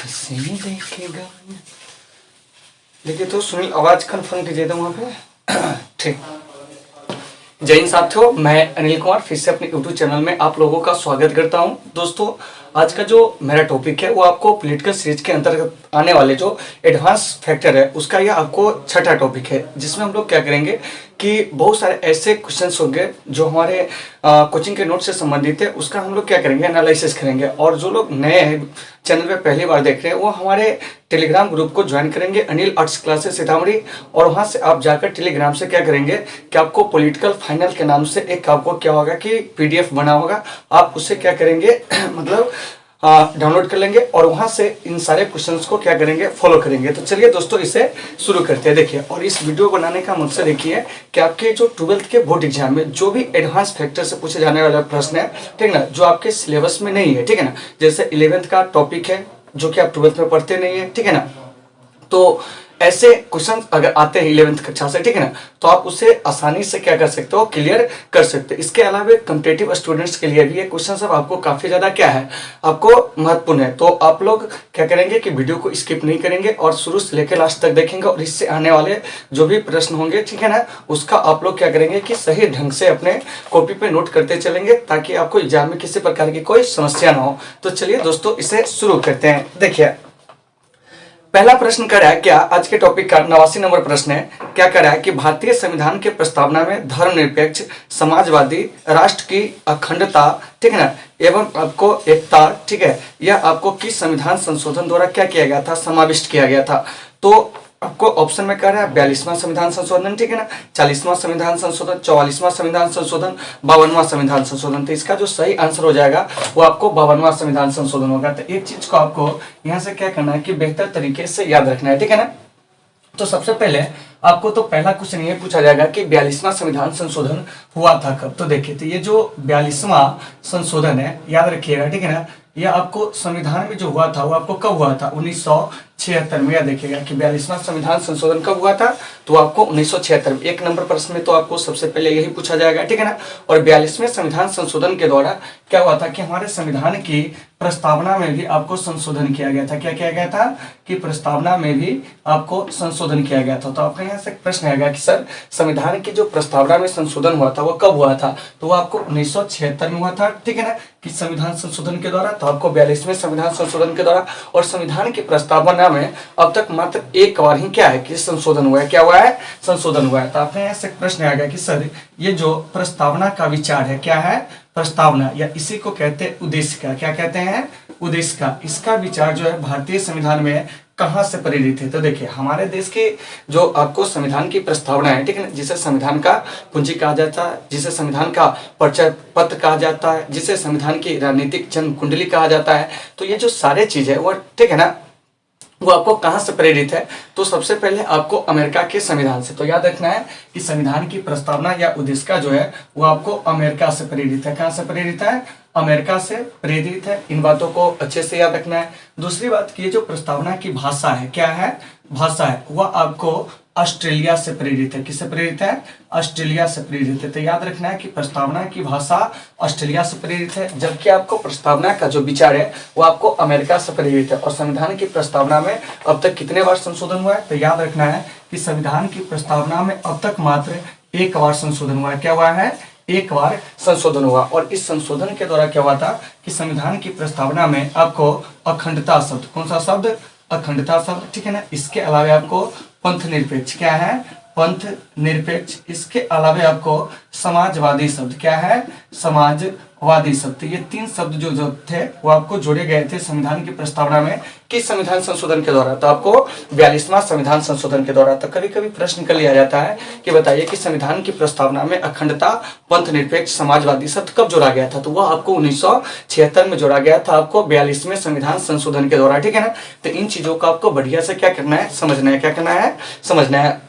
खुशी देखेगा। देखिए तो सुनील आवाज कन्फर्म कीजिए था वहाँ पे। ठीक। जय हिंद साथियों, मैं अनिल कुमार फिर से अपने यूट्यूब चैनल में आप लोगों का स्वागत करता हूं। दोस्तों आज का जो मेरा टॉपिक है वो आपको पॉलिटिकल सीरीज के अंतर्गत आने वाले जो एडवांस फैक्टर है उसका यह आपको छठा टॉपिक है, जिसमें हम लोग क्या करेंगे कि बहुत सारे ऐसे क्वेश्चंस होंगे जो हमारे कोचिंग के नोट से संबंधित है, उसका हम लोग क्या करेंगे एनालिसिस करेंगे। और जो लोग नए हैं चैनल पे पहली बार देख रहे हैं वो हमारे टेलीग्राम ग्रुप को ज्वाइन करेंगे, अनिल आर्ट्स क्लासेस सीतामढ़ी। और वहां से आप जाकर टेलीग्राम से क्या करेंगे कि आपको पॉलिटिकल फाइनल के नाम से एक आपको क्या होगा कि पीडीएफ बना होगा, आप उससे क्या करेंगे मतलब डाउनलोड कर लेंगे और वहां से इन सारे क्वेश्चंस को क्या करेंगे फॉलो करेंगे। तो चलिए दोस्तों इसे शुरू करते हैं। देखिए, और इस वीडियो बनाने का मकसद देखिए कि आपके जो 12th के बोर्ड एग्जाम में जो भी एडवांस फैक्टर से पूछे जाने वाला प्रश्न है, ठीक है ना, जो आपके सिलेबस में नहीं है, ठीक है ना, जैसे 11th का टॉपिक है जो कि आप 12th में पढ़ते नहीं है, ठीक है ना, तो ऐसे क्वेश्चन अगर आते हैं 11th कक्षा से, ठीक है ना, तो आप उसे आसानी से क्या कर सकते हो, क्लियर कर सकते हो। इसके अलावा कॉम्पिटिटिव स्टूडेंट्स के लिए भी ये क्वेश्चन सब आपको काफी ज्यादा क्या है, आपको महत्वपूर्ण है। तो आप लोग क्या करेंगे कि वीडियो को स्किप नहीं करेंगे और शुरू से लेकर लास्ट तक देखेंगे और इससे आने वाले जो भी प्रश्न होंगे, ठीक है ना, उसका आप लोग क्या करेंगे कि सही ढंग से अपने कॉपी पे नोट करते चलेंगे ताकि आपको एग्जाम में किसी प्रकार की कोई समस्या ना हो। तो चलिए दोस्तों इसे शुरू करते हैं। देखिए पहला प्रश्न कर रहा है, क्या आज के टॉपिक का 89 नंबर प्रश्न है, क्या कर रहा है कि भारतीय संविधान के प्रस्तावना में धर्मनिरपेक्ष समाजवादी राष्ट्र की अखंडता, ठीक है ना, एवं आपको एकता, ठीक है, यह आपको किस संविधान संशोधन द्वारा क्या किया गया था, समाविष्ट किया गया था। तो आपको ऑप्शन में कह रहा है 42वां संविधान संशोधन, ठीक है ना, 40वां संविधान संशोधन, 44वां संविधान संशोधन, 52वां संविधान संशोधन। तो इसका जो सही आंसर हो जाएगा वो आपको 52वां संविधान संशोधन होगा। तो एक चीज को आपको यहाँ से क्या करना है कि बेहतर तरीके से याद रखना है, ठीक है ना। तो सबसे पहले आपको तो पहला क्वेश्चन ये पूछा जाएगा कि 42वां संविधान संशोधन हुआ था कब। तो देखिए, तो ये जो 42वां संशोधन है याद रखिएगा, ठीक है ना, ये आपको संविधान में जो हुआ था वो आपको कब हुआ था, 1976 में। याद देखिएगा कि 42वां संविधान संशोधन कब हुआ था, तो आपको 1976 में। एक नंबर प्रश्न में तो आपको सबसे पहले यही पूछा जाएगा, ठीक है ना। और 42वें संविधान संशोधन के द्वारा क्या हुआ था कि हमारे संविधान की प्रस्तावना में भी आपको संशोधन किया गया था। क्या किया गया था कि प्रस्तावना में भी आपको संशोधन किया गया था। तो आपका यहाँ से प्रश्न आएगा कि सर संविधान की जो प्रस्तावना में संशोधन हुआ था वो कब हुआ था, तो वो आपको 1976 में हुआ था, ठीक है ना, कि संविधान संशोधन के द्वारा। तो आपको 42वें संविधान संशोधन के द्वारा। और संविधान की प्रस्तावना में अब तक मात्र एक बार ही क्या है कि संशोधन हुआ है, क्या हुआ है, संशोधन हुआ है। तो आपने यहाँ से प्रश्न आएगा कि सर ये जो प्रस्तावना का विचार है, क्या है, प्रस्तावना, या इसी को कहते हैं उद्देश्य का, क्या कहते हैं, उद्देश्य का, इसका विचार जो है भारतीय संविधान में कहां से प्रेरित है। तो देखिए हमारे देश के जो आपको संविधान की प्रस्तावना है, ठीक है ना, जिसे संविधान का कुंजी कहा जाता है, जिसे संविधान का परिचय पत्र कहा जाता है, जिसे संविधान की राजनीतिक जन्म कुंडली कहा जाता है, तो ये जो सारे चीज है वो, ठीक है ना, वो आपको कहां से प्रेरित है। तो सबसे पहले आपको अमेरिका के संविधान से। तो याद रखना है कि संविधान की प्रस्तावना या उद्देश्य का जो है वो आपको अमेरिका से प्रेरित है। कहां से प्रेरित है, अमेरिका से प्रेरित है। इन बातों को अच्छे से याद रखना है। दूसरी बात की जो प्रस्तावना की भाषा है, क्या है, भाषा है, वह आपको ऑस्ट्रेलिया से प्रेरित है। किससे प्रेरित है, ऑस्ट्रेलिया से प्रेरित है। तो याद रखना है कि प्रस्तावना की भाषा ऑस्ट्रेलिया से प्रेरित है, जबकि आपको प्रस्तावना का जो विचार है वो आपको अमेरिका से प्रेरित है। और संविधान की प्रस्तावना में अब तक कितने बार संशोधन हुआ है, तो याद रखना है कि संविधान की प्रस्तावना में अब तक मात्र एक बार संशोधन हुआ है। क्या हुआ है, एक बार संशोधन हुआ। और इस संशोधन के द्वारा क्या हुआ था कि संविधान की प्रस्तावना में आपको अखंडता शब्द, कौन सा शब्द, अखंडता शब्द, ठीक है ना, इसके अलावा आपको पंथ निरपेक्ष, क्या है, पंथ निरपेक्ष, इसके अलावा आपको समाजवादी शब्द, क्या है, समाजवादी शब्द। ये तीन शब्द जो थे वो आपको जोड़े गए थे संविधान की प्रस्तावना में किस संविधान संशोधन के द्वारा, तो आपको 42वां संविधान संशोधन के द्वारा। तो कभी कभी प्रश्न कर लिया जाता है कि बताइए कि संविधान की प्रस्तावना में अखंडता, पंथ निरपेक्ष, समाजवादी शब्द कब जोड़ा गया था, तो वह आपको 1976 में जोड़ा गया था, आपको 42वें संविधान संशोधन के द्वारा, ठीक है ना। तो इन चीजों को आपको बढ़िया से क्या करना है, समझना है, क्या करना है, समझना है।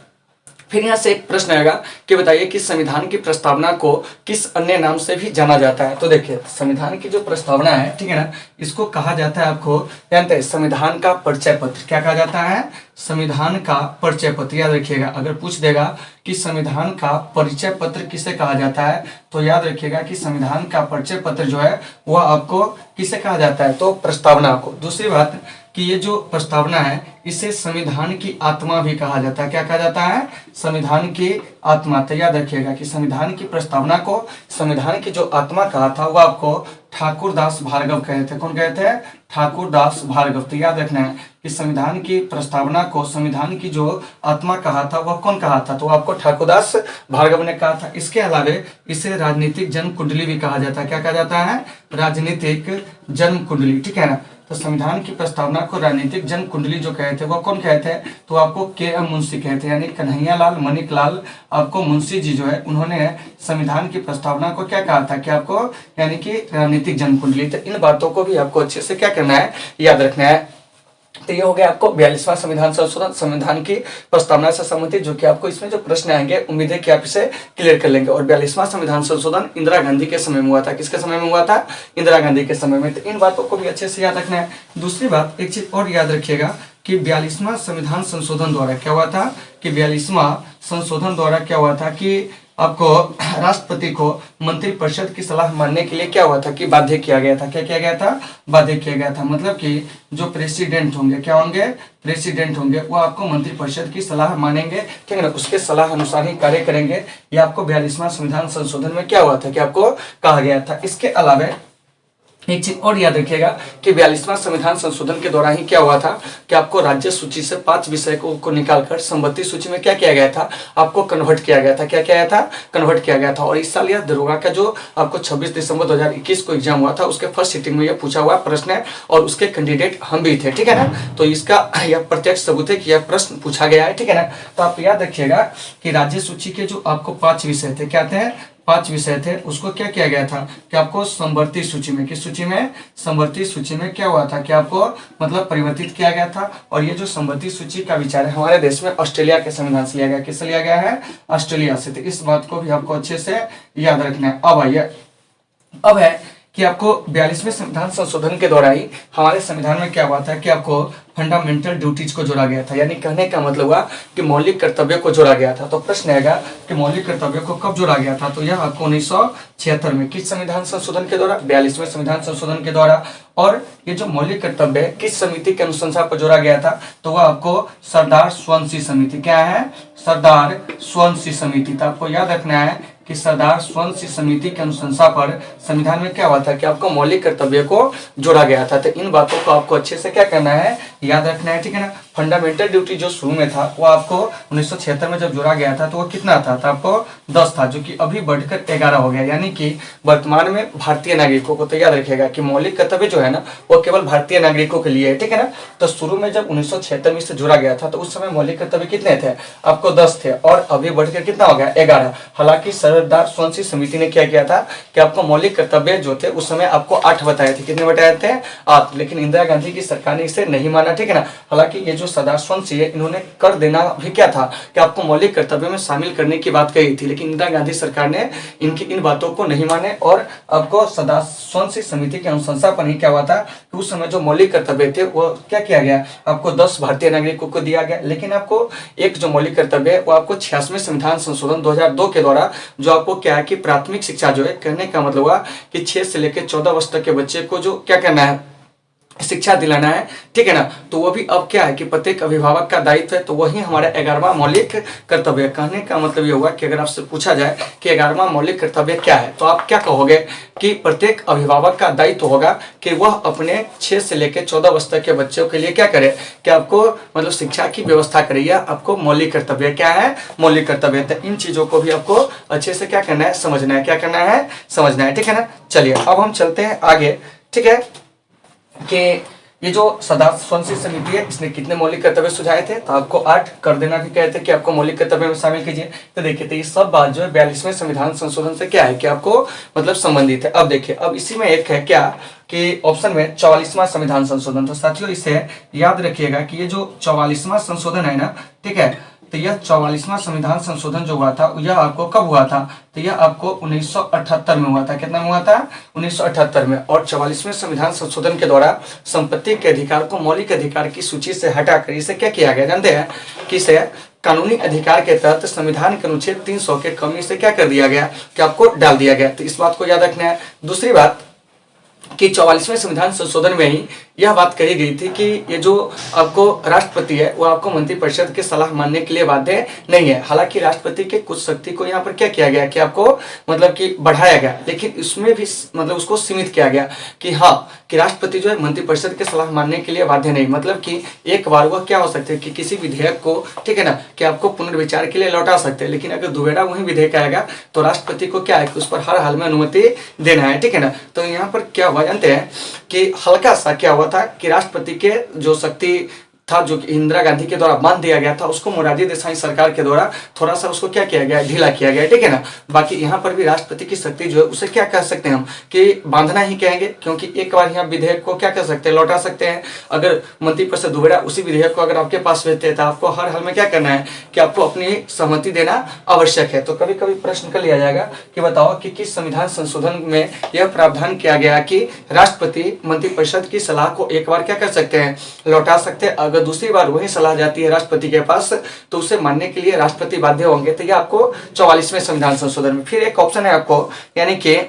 फिर यहाँ से एक प्रश्न आएगा कि बताइए कि संविधान की प्रस्तावना को किस अन्य नाम से भी जाना जाता है। तो देखिए संविधान की जो प्रस्तावना है, ठीक है ना, इसको कहा जाता है, आपको जानते हैं, संविधान का परिचय पत्र। क्या कहा जाता है, संविधान का परिचय पत्र। याद रखिएगा, अगर पूछ देगा कि संविधान का परिचय पत्र किसे कहा जाता है, तो याद रखिएगा कि संविधान का परिचय पत्र जो है वह आपको किसे कहा जाता है, तो प्रस्तावना को। दूसरी बात, कि ये जो प्रस्तावना है इसे संविधान की आत्मा भी कहा जाता है। क्या कहा जाता है? संविधान की आत्मा। तो याद रखिएगा कि संविधान की प्रस्तावना को संविधान की जो आत्मा कहा था वो आपको ठाकुर दास भार्गव कहे थे। कौन कहे थे? ठाकुर दास भार्गव। तो याद रखना है कि संविधान की प्रस्तावना को संविधान की जो आत्मा कहा था वह कौन कहा था? तो आपको ठाकुर दास भार्गव ने कहा था। इसके अलावे इसे राजनीतिक जन्म कुंडली भी कहा जाता है। क्या कहा जाता है? राजनीतिक जन्म कुंडली। ठीक है ना। तो संविधान की प्रस्तावना को राजनीतिक जन्म कुंडली जो कहे थे वो कौन कहे थे? तो आपको के.एम. मुंशी कहे थे, यानी कन्हैया लाल मणिक लाल आपको मुंशी जी जो है उन्होंने संविधान की प्रस्तावना को क्या कहा था कि आपको यानी कि राजनीतिक जन्म कुंडली। तो इन बातों को भी आपको अच्छे से क्या करना है? याद रखना है। तो ये हो गया आपको 42वां संविधान संशोधन, संविधान की प्रस्तावना से संबंधित, जो कि आपको इसमें जो प्रश्न आएंगे उम्मीद है कि आप इसे क्लियर कर लेंगे। और 42वां संविधान संशोधन इंदिरा गांधी के समय में हुआ था। किसके समय में हुआ था? इंदिरा गांधी के समय में। तो इन बातों को भी अच्छे से याद रखना है। दूसरी बात, एक चीज और याद रखिएगा कि 42वां संविधान संशोधन द्वारा क्या हुआ था कि 42वां संशोधन द्वारा क्या हुआ था कि आपको राष्ट्रपति को मंत्रिपरिषद की सलाह मानने के लिए क्या हुआ था कि बाध्य किया गया था। क्या किया गया था? बाध्य किया गया था। मतलब कि जो प्रेसिडेंट होंगे, क्या होंगे? प्रेसिडेंट होंगे, वो आपको मंत्रिपरिषद की सलाह मानेंगे। ठीक है ना। उसके सलाह अनुसार ही कार्य करेंगे। ये आपको 42वां संविधान संशोधन में क्या हुआ था कि आपको कहा गया था। इसके अलावा एक चीज और याद रखिएगा कि 42वां संविधान संशोधन के दौरान ही क्या हुआ था कि आपको राज्य सूची से 5 विषय को निकालकर संबंधित सूची में क्या किया गया था? आपको कन्वर्ट किया गया था। क्या किया गया था? कन्वर्ट किया गया था। और इस साल यह दरोगा का जो आपको 26 दिसंबर 2021 को एग्जाम हुआ था उसके फर्स्ट सिटिंग में यह पूछा हुआ प्रश्न है और उसके कैंडिडेट हम भी थे। ठीक है ना। तो इसका यह प्रत्यक्ष सबूत है कि यह प्रश्न पूछा गया है। ठीक है ना। तो आप याद रखिएगा कि राज्य सूची के जो आपको 5 विषय थे, क्या थे? 5 विषय थे। उसको क्या किया गया था कि आपको संवर्ती सूची में, किस सूची में? संवर्ती सूची में क्या हुआ था कि आपको मतलब परिवर्तित किया गया था। और ये जो संवर्ती सूची का विचार है हमारे देश में ऑस्ट्रेलिया के संविधान से लिया गया। किससे लिया गया है? ऑस्ट्रेलिया से। तो इस बात को भी आपको अच्छे से याद रखना है। अब है कि आपको 42वें संविधान संशोधन के द्वारा ही हमारे संविधान में क्या हुआ था कि आपको फंडामेंटल ड्यूटीज को जोड़ा गया था। यानी कहने का मतलब हुआ कि मौलिक कर्तव्य को जोड़ा गया था। तो प्रश्न आएगा कि मौलिक कर्तव्य को कब जोड़ा गया था? तो यह आपको 1976 में किस संविधान संशोधन के द्वारा? 42वें संविधान संशोधन के द्वारा। और ये जो मौलिक कर्तव्य किस समिति के अनुशंसा पर जोड़ा गया था? तो वह आपको सरदार स्वंसी समिति। क्या है? सरदार स्वंसी समिति। तो आपको याद रखना है कि सरदार स्वंसी समिति के अनुशंसा पर संविधान में क्या हुआ था कि आपको मौलिक कर्तव्य को जोड़ा गया था। तो इन बातों को आपको अच्छे से क्या करना है? याद रखना है। ठीक है ना। फंडामेंटल ड्यूटी जो शुरू में था वो आपको 1976 में जब जोड़ा गया था तो वो कितना था? तो आपको 10 था, जो कि अभी बढ़कर 11 हो गया। यानी कि वर्तमान में भारतीय नागरिकों को, तो याद रखिएगा कि मौलिक कर्तव्य जो है ना वो केवल भारतीय नागरिकों के लिए है। ठीक है ना। तो शुरू में जब 1976 में से जोड़ा गया था तो उस समय मौलिक कर्तव्य कितने थे? आपको 10 थे और अभी बढ़कर कितना हो गया? 11। हालांकि सरदार स्वंसी समिति ने क्या किया था कि आपको मौलिक कर्तव्य जो थे उस समय आपको 8 बताए थे। कितने बताए थे? 8। लेकिन इंदिरा गांधी की सरकार ने इसे नहीं माना। ठीक है ना। हालांकि ये जो सरदार स्वंसी है इन्होंने कर देना भी क्या था कि आपको मौलिक कर्तव्य में शामिल करने की बात कही थी, लेकिन इंदिरा गांधी सरकार ने इनकी इन बातों को नहीं माने और आपको सरदार स्वंसी समिति के अनुशंसा पर ही क्या हुआ था कि उस समय जो मौलिक कर्तव्य थे वो क्या किया गया? आपको 10 भारतीय नागरिकों को दिया गया। लेकिन आपको एक जो मौलिक कर्तव्य है वो आपको 86वें संविधान संशोधन 2002 के द्वारा जो आपको क्या है कि प्राथमिक शिक्षा जो है, कहने का मतलब हुआ कि 6 से लेकर 14 वर्ष तक के बच्चे को जो क्या करना है? शिक्षा दिलाना है। ठीक है ना। तो वो भी अब क्या है कि प्रत्येक अभिभावक का दायित्व है। तो वही हमारा 11वां मौलिक कर्तव्य। कहने का मतलब ये हुआ कि अगर आपसे पूछा जाए कि 11वां मौलिक कर्तव्य क्या है तो आप क्या कहोगे कि प्रत्येक अभिभावक का दायित्व होगा कि वह अपने 6 से लेकर 14 वर्ष तक के बच्चों के लिए क्या करे कि आपको मतलब शिक्षा की व्यवस्था करे। या आपको मौलिक कर्तव्य क्या है? मौलिक कर्तव्य। तो इन चीजों को भी आपको अच्छे से क्या करना है? समझना है। क्या करना है? समझना है। ठीक है ना। चलिए अब हम चलते हैं आगे। ठीक है कि ये जो सरदार स्वंसी समिति है इसने कितने मौलिक कर्तव्य सुझाए थे? तो आपको 8 कर देना भी कहते हैं कि आपको मौलिक कर्तव्य में शामिल कीजिए। तो देखिए तो ये सब बात जो है 42वें संविधान संशोधन से क्या है कि आपको मतलब संबंधित है। अब देखिए अब इसी में एक है क्या कि ऑप्शन में 44वां संविधान संशोधन। तो साथियों इसे याद रखिएगा कि ये जो 44वां संशोधन है ना, ठीक है, तो यह 44वां संविधान संशोधन जो हुआ था यह आपको कब हुआ था? तो यह आपको 1978 में हुआ था। कितना में हुआ था? 1978 में। और 44वें संविधान संशोधन के द्वारा संपत्ति के अधिकार को मौलिक अधिकार की सूची से हटाकर इसे क्या किया गया जानते हैं कि इसे कानूनी अधिकार के तहत संविधान के अनुच्छेद 300 के कमी से क्या कर दिया गया कि आपको डाल दिया गया। तो इस बात को याद रखना है। दूसरी बात कि 44वें संविधान संशोधन में ही यह बात कही गई थी कि ये जो आपको राष्ट्रपति है वो आपको मंत्रिपरिषद की सलाह मानने के लिए बाध्य नहीं है। हालांकि राष्ट्रपति के कुछ शक्ति को यहाँ पर क्या किया गया कि आपको मतलब कि बढ़ाया गया, लेकिन इसमें भी मतलब उसको सीमित किया गया कि हाँ कि राष्ट्रपति जो है मंत्रिपरिषद की सलाह मानने के लिए बाध्य नहीं। मतलब कि एक बार वह क्या हो सकता है कि किसी विधेयक को, ठीक है ना, कि आपको पुनर्विचार के लिए लौटा सकते हैं, लेकिन अगर दोबारा वही विधेयक आएगा तो राष्ट्रपति को क्या है कि उस पर हर हाल में अनुमति देना है, ठीक है ना। तो यहाँ पर क्या हुआ जानते हैं कि हल्का सा क्या हुआ था कि राष्ट्रपति के जो शक्ति था जो कि इंदिरा गांधी के द्वारा बांध दिया गया था, उसको मोरारजी देसाई सरकार के द्वारा थोड़ा सा उसको क्या किया गया, ढीला किया गया, ठीक है ना। बाकी यहाँ पर भी राष्ट्रपति की शक्ति जो है उसे क्या कह सकते हैं हम कि बांधना ही कहेंगे, क्योंकि एक बार यहाँ विधेयक को क्या कर सकते हैं, लौटा सकते हैं। अगर मंत्रिपरिषद दोबारा उसी विधेयक को अगर आपके पास भेजते हैं तो आपको हर हाल में क्या करना है कि आपको अपनी सहमति देना आवश्यक है। तो कभी कभी प्रश्न कर लिया जाएगा कि बताओ कि किस संविधान संशोधन में यह प्रावधान किया गया कि राष्ट्रपति मंत्रिपरिषद की सलाह को एक बार क्या कर सकते हैं, लौटा सकते हैं। अगर दूसरी बार वही सलाह जाती है राष्ट्रपति के पास तो उसे मानने के लिए राष्ट्रपति बाध्य होंगे। तो ये आपको 44वें संविधान संशोधन में। फिर एक ऑप्शन है आपको यानी कि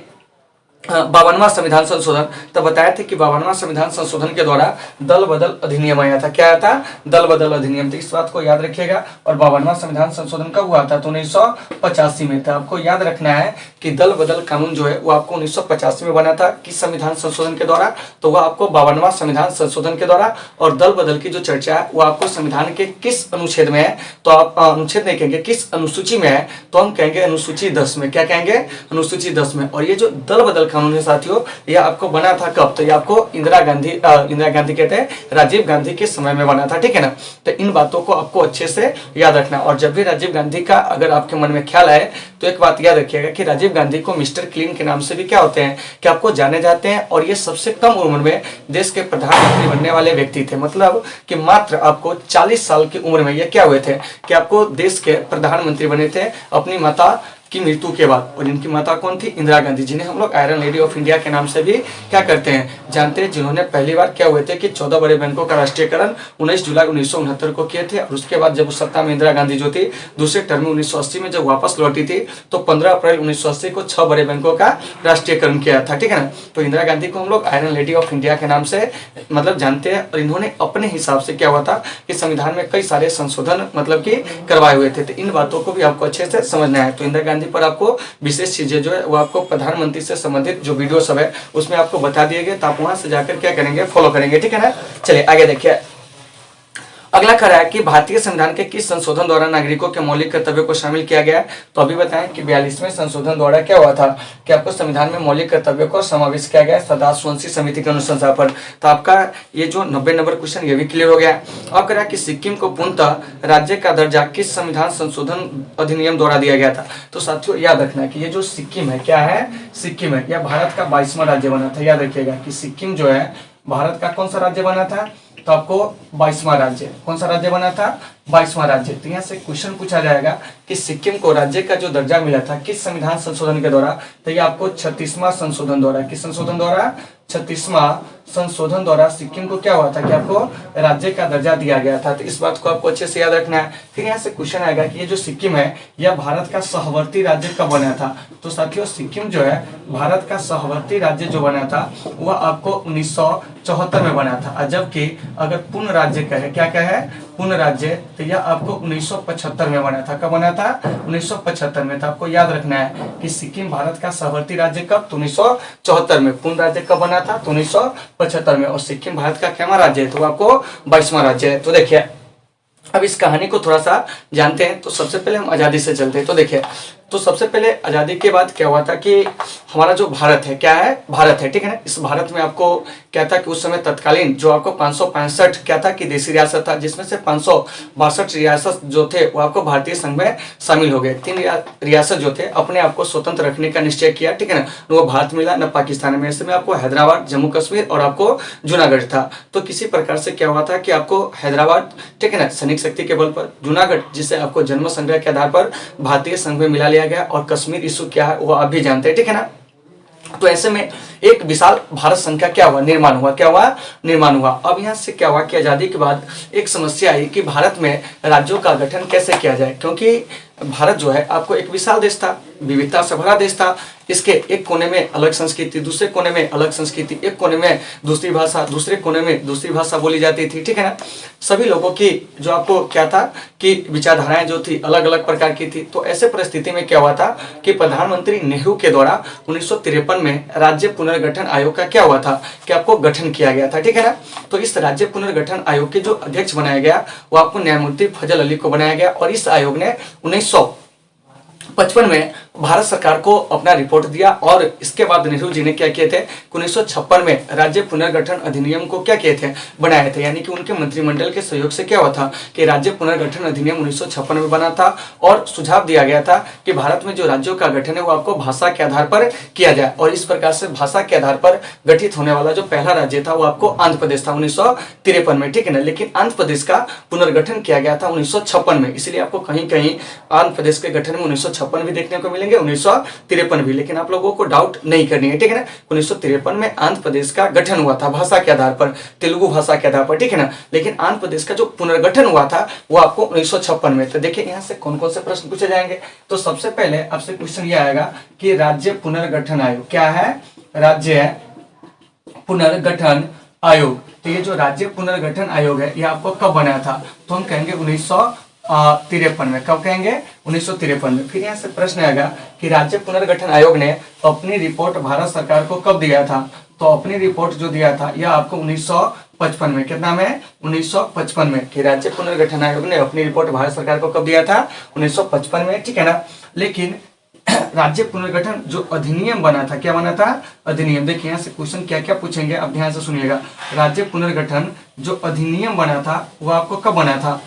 52वां संविधान संशोधन। तो बताया था कि 52वां संविधान संशोधन के द्वारा दल बदल अधिनियम आया था। क्या आया था, दल बदल अधिनियम। तो इस बात को याद रखिएगा। और 52वां संविधान संशोधन कब हुआ था, तो 1985 में था। आपको याद रखना है कि दल बदल कानून जो है वो आपको 1985 में बना था। किस संविधान संशोधन के द्वारा, तो वह आपको 52वां संविधान संशोधन के द्वारा। और दल बदल की जो चर्चा है वो आपको संविधान के किस अनुच्छेद में है, तो आप अनुच्छेद नहीं कहेंगे, किस अनुसूची में है, तो हम कहेंगे अनुसूची 10 में। क्या कहेंगे, अनुसूची 10 में। और ये जो दल बदल कानून है साथियों, ये आपको बना था कब, तो ये आपको इंदिरा गांधी कहते हैं राजीव गांधी के समय में बना था, ठीक है ना। तो इन बातों को आपको अच्छे से याद रखना। और जब भी राजीव गांधी का अगर आपके मन में ख्याल आए तो एक बात याद रखिएगा कि राजीव गांधी को मिस्टर क्लीन के नाम से भी क्या होते हैं कि आपको जाने जाते हैं। और ये सबसे कम उम्र में देश के प्रधानमंत्री बनने वाले व्यक्ति थे। मतलब कि मात्र आपको 40 साल की उम्र में ये क्या हुए थे कि आपको देश के प्रधानमंत्री बने थे अपनी माता की मृत्यु के बाद। और इनकी माता कौन थी, इंदिरा गांधी, जिन्हें हम लोग आयरन लेडी ऑफ इंडिया के नाम से भी क्या करते हैं, जानते हैं। जिन्होंने पहली बार क्या हुए थे कि 14 बड़े बैंकों का राष्ट्रीयकरण 19 जुलाई 1969 को किए थे। और उसके बाद जब उस सत्ता में इंदिरा गांधी जो थी दूसरे टर्म में 1980 में जब वापस लौटी थी तो 15 अप्रैल 1980 को 6 बड़े बैंकों का राष्ट्रीयकरण किया था, ठीक है ना। तो इंदिरा गांधी को हम लोग आयरन लेडी ऑफ इंडिया के नाम से मतलब जानते हैं। और इन्होंने अपने हिसाब से क्या हुआ था कि संविधान में कई सारे संशोधन मतलब कि करवाए हुए थे। तो इन बातों को भी आपको अच्छे से समझना है। तो इंदिरा गांधी पर आपको विशेष चीजें जो है वो आपको प्रधानमंत्री से संबंधित जो वीडियो सब है उसमें आपको बता दिए गए। तो आप वहां से जाकर क्या करेंगे, फॉलो करेंगे, ठीक है ना। चलिए आगे देखिए। अगला कह रहा है कि भारतीय संविधान के किस संशोधन द्वारा नागरिकों के मौलिक कर्तव्यों को शामिल किया गया है। तो अभी बताएं कि 42वें संशोधन द्वारा क्या हुआ था कि आपको संविधान में मौलिक कर्तव्यों को समावेश किया गया है सदाशिववंशी समिति के अनुशंसा पर। तो आपका ये जो 90 नंबर क्वेश्चन ये भी क्लियर हो गया। अब कह रहा है कि सिक्किम को पूर्णतः राज्य का दर्जा किस संविधान संशोधन अधिनियम द्वारा दिया गया था। तो साथियों याद रखना कि ये जो सिक्किम है, क्या है, सिक्किम है, यह भारत का 22वां राज्य बना था। याद रखिएगा कि सिक्किम जो है भारत का कौन सा राज्य बना था, तो आपको 22वां राज्य, कौन सा राज्य बना था, 22वां राज्य। तो यहाँ से क्वेश्चन पूछा जाएगा कि सिक्किम को राज्य का जो दर्जा मिला था किस संविधान संशोधन के द्वारा। तो ये आपको 36वां संशोधन द्वारा, किस संशोधन द्वारा, 36वां संशोधन द्वारा सिक्किम को क्या हुआ था कि आपको राज्य का दर्जा दिया गया था। तो इस बात को आपको अच्छे से याद रखना है। फिर यहाँ से क्वेश्चन आएगा कि ये जो सिक्किम है यह भारत का सहवर्ती राज्य कब बना था। तो साथियों सिक्किम जो है भारत का सहवर्ती राज्य जो बना था वह आपको 1974 में बना था। जबकि अगर पूर्ण राज्य कहे, क्या कहे, पूर्ण राज्य, तो यह आपको 1975 में बना था। कब बना था, 1975 में। तो आपको याद रखना है कि सिक्किम भारत का सहवर्ती राज्य कब, तो 1974 में। पूर्ण राज्य कब बना था, तो 1975 में। और सिक्किम भारत का क्या राज्य है, तो आपको 22वां राज्य है। तो देखिए अब इस कहानी को थोड़ा सा जानते हैं। तो सबसे पहले हम आज़ादी से चलते हैं। तो देखिए तो सबसे पहले आज़ादी के बाद क्या हुआ था कि हमारा जो भारत है, क्या है, भारत है, ठीक है ना। इस भारत में आपको क्या था कि उस समय तत्कालीन जो आपको 565 क्या था कि देशी रियासत था, जिसमें से 562 रियासत जो थे वो आपको भारतीय संघ में शामिल हो गए। 3 रियासत जो थे अपने आप को स्वतंत्र रखने का निश्चय किया, ठीक है ना। वो भारत मिला न पाकिस्तान में। ऐसे में आपको हैदराबाद, जम्मू कश्मीर और आपको जूनागढ़ था। तो किसी प्रकार से क्या हुआ था कि आपको हैदराबाद, ठीक है ना, सैनिक शक्ति के बल पर, जूनागढ़ जिसे आपको जन्म संग्रह के आधार पर भारतीय संघ में मिला लिया गया, और कश्मीर इशू क्या है वो आप भी जानते हैं, ठीक है ना। तो ऐसे में एक विशाल भारत संघ का क्या हुआ, निर्माण हुआ। क्या हुआ, निर्माण हुआ। अब यहाँ से क्या हुआ कि आजादी के बाद एक समस्या आई कि भारत में राज्यों का गठन कैसे किया जाए, क्योंकि भारत जो है आपको एक विशाल देश था, विविधता से भरा देश था। इसके एक कोने में अलग संस्कृति, दूसरे कोने में अलग संस्कृति, एक कोने में दूसरी भाषा, दूसरे कोने में दूसरी भाषा बोली जाती थी, ठीक है ना। सभी लोगों की जो आपको क्या था कि विचारधाराएं जो थी अलग अलग प्रकार की थी। तो ऐसे परिस्थिति में क्या हुआ था कि प्रधानमंत्री नेहरू के द्वारा 1953 में राज्य पुनर्गठन आयोग का क्या हुआ था कि आपको गठन किया गया था, ठीक है ना। तो इस राज्य पुनर्गठन आयोग के जो अध्यक्ष बनाया गया वो आपको न्यायमूर्ति फजल अली को बनाया गया। और इस आयोग ने 1955 में भारत सरकार को अपना रिपोर्ट दिया। और इसके बाद नेहरू जी ने क्या किए थे, 1956 में राज्य पुनर्गठन अधिनियम को क्या किए थे, बनाए थे। यानी कि उनके मंत्रिमंडल के सहयोग से क्या हुआ था कि राज्य पुनर्गठन अधिनियम 1956 में बना था। और सुझाव दिया गया था कि भारत में जो राज्यों का गठन है वो आपको भाषा के आधार पर किया जाए। और इस प्रकार से भाषा के आधार पर गठित होने वाला जो पहला राज्य था वो आपको आंध्र प्रदेश था 1953 में, ठीक है ना। लेकिन आंध्र प्रदेश का पुनर्गठन किया गया था 1956 में। इसलिए आपको कहीं कहीं आंध्र प्रदेश के गठन में 1956 भी देखने को मिलेंगे, 1953 भी। लेकिन आप लोगों को डाउट नहीं करनी है, ठीक है ना। 1953 में आंध्र प्रदेश का गठन हुआ था भाषा के आधार पर, तेलुगु भाषा के आधार पर, ठीक है ना। लेकिन आंध्र प्रदेश का जो पुनर्गठन हुआ था वो आपको 1956 में। तो देखिए यहाँ से कौन कौन से प्रश्न पूछे जाएंगे। तो सबसे पहले आपसे क्वेश्चन ये आएगा कि राज्य पुनर्गठन आयोग क्या है, राज्य पुनर्गठन आयोग। तो ये जो राज्य पुनर्गठन आयोग है ये आपको कब बना था, तो हम कहेंगे 1953 में। कब कहेंगे, 1953 में। फिर यहाँ से प्रश्न आएगा कि राज्य पुनर्गठन आयोग ने अपनी रिपोर्ट भारत सरकार को कब दिया था, तो अपनी रिपोर्ट जो दिया था यह आपको 1955 में। कितना में, 1955 में। कि राज्य पुनर्गठन आयोग ने अपनी रिपोर्ट भारत सरकार को कब दिया था, 1955 में, ठीक है ना। लेकिन राज्य पुनर्गठन जो अधिनियम बना था, क्या बना था, अधिनियम। देखिए यहाँ से क्वेश्चन क्या क्या पूछेंगे, अब ध्यान से सुनिएगा। राज्य पुनर्गठन जो अधिनियम बना था वो आपको कब बना था,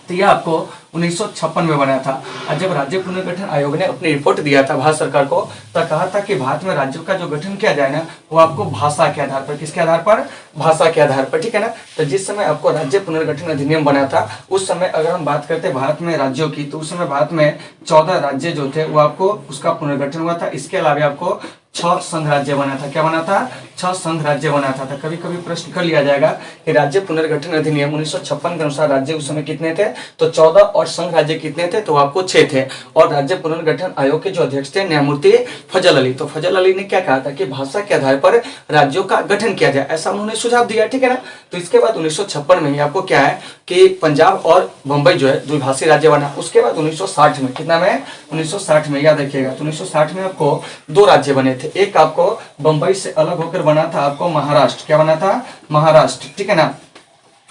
तो यह आपको 1956 में बना था। और जब राज्य पुनर्गठन आयोग ने अपनी रिपोर्ट दिया था भारत सरकार को, तो कहा था कि भारत में राज्यों का जो गठन किया जाए ना वो आपको भाषा के आधार पर, किसके आधार पर, भाषा के आधार पर, ठीक है ना। तो जिस समय आपको राज्य पुनर्गठन अधिनियम बना था उस समय अगर हम बात करते हैं भारत में राज्यों की, तो उस समय भारत में 14 राज्य जो थे वो आपको उसका पुनर्गठन हुआ था। इसके अलावा आपको 6 संघ राज्य बना था। क्या बना था, 6 संघ राज्य बना था। तो कभी कभी प्रश्न कर लिया जाएगा कि राज्य पुनर्गठन अधिनियम 1956 के अनुसार राज्य उस समय कितने थे, तो 14, और संघ राज्य कितने थे, तो आपको 6 थे। और राज्य पुनर्गठन आयोग के जो अध्यक्ष थे न्यायमूर्ति फजल अली। तो फजल अली ने क्या कहा था कि भाषा के आधार पर राज्यों का गठन किया जाए, ऐसा उन्होंने सुझाव दिया, ठीक है ना। तो इसके बाद 1956 में आपको क्या है कि पंजाब और बंबई जो है द्विभाषी राज्य बना। उसके बाद 1960 में, कितना में, 1960 में, याद रखिएगा। तो 1960 में आपको 2 राज्य बने थे। एक आपको बंबई से अलग होकर बना था आपको महाराष्ट्र। क्या बना था, महाराष्ट्र, ठीक है ना।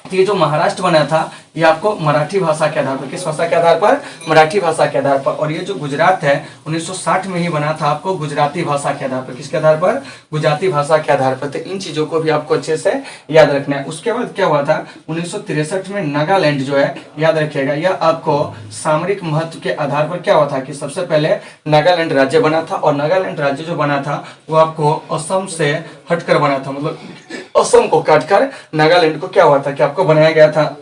तो ये जो महाराष्ट्र बना था ये आपको मराठी भाषा के आधार पर, किस भाषा के आधार पर, मराठी भाषा के आधार पर। और ये जो गुजरात है 1960 में ही बना था आपको गुजराती भाषा के आधार पर, किसके आधार पर, गुजराती भाषा के आधार पर। तो इन चीजों को भी आपको अच्छे से याद रखना है। उसके बाद क्या हुआ था 1963 में नागालैंड जो है, याद रखिएगा, यह आपको सामरिक महत्व के आधार पर क्या हुआ था कि सबसे पहले नागालैंड राज्य बना था। और नागालैंड राज्य जो बना था वो आपको असम से हटकर बना था, मतलब असम को काटकर नागालैंड को क्या हुआ था कि आपको बनाया गया था।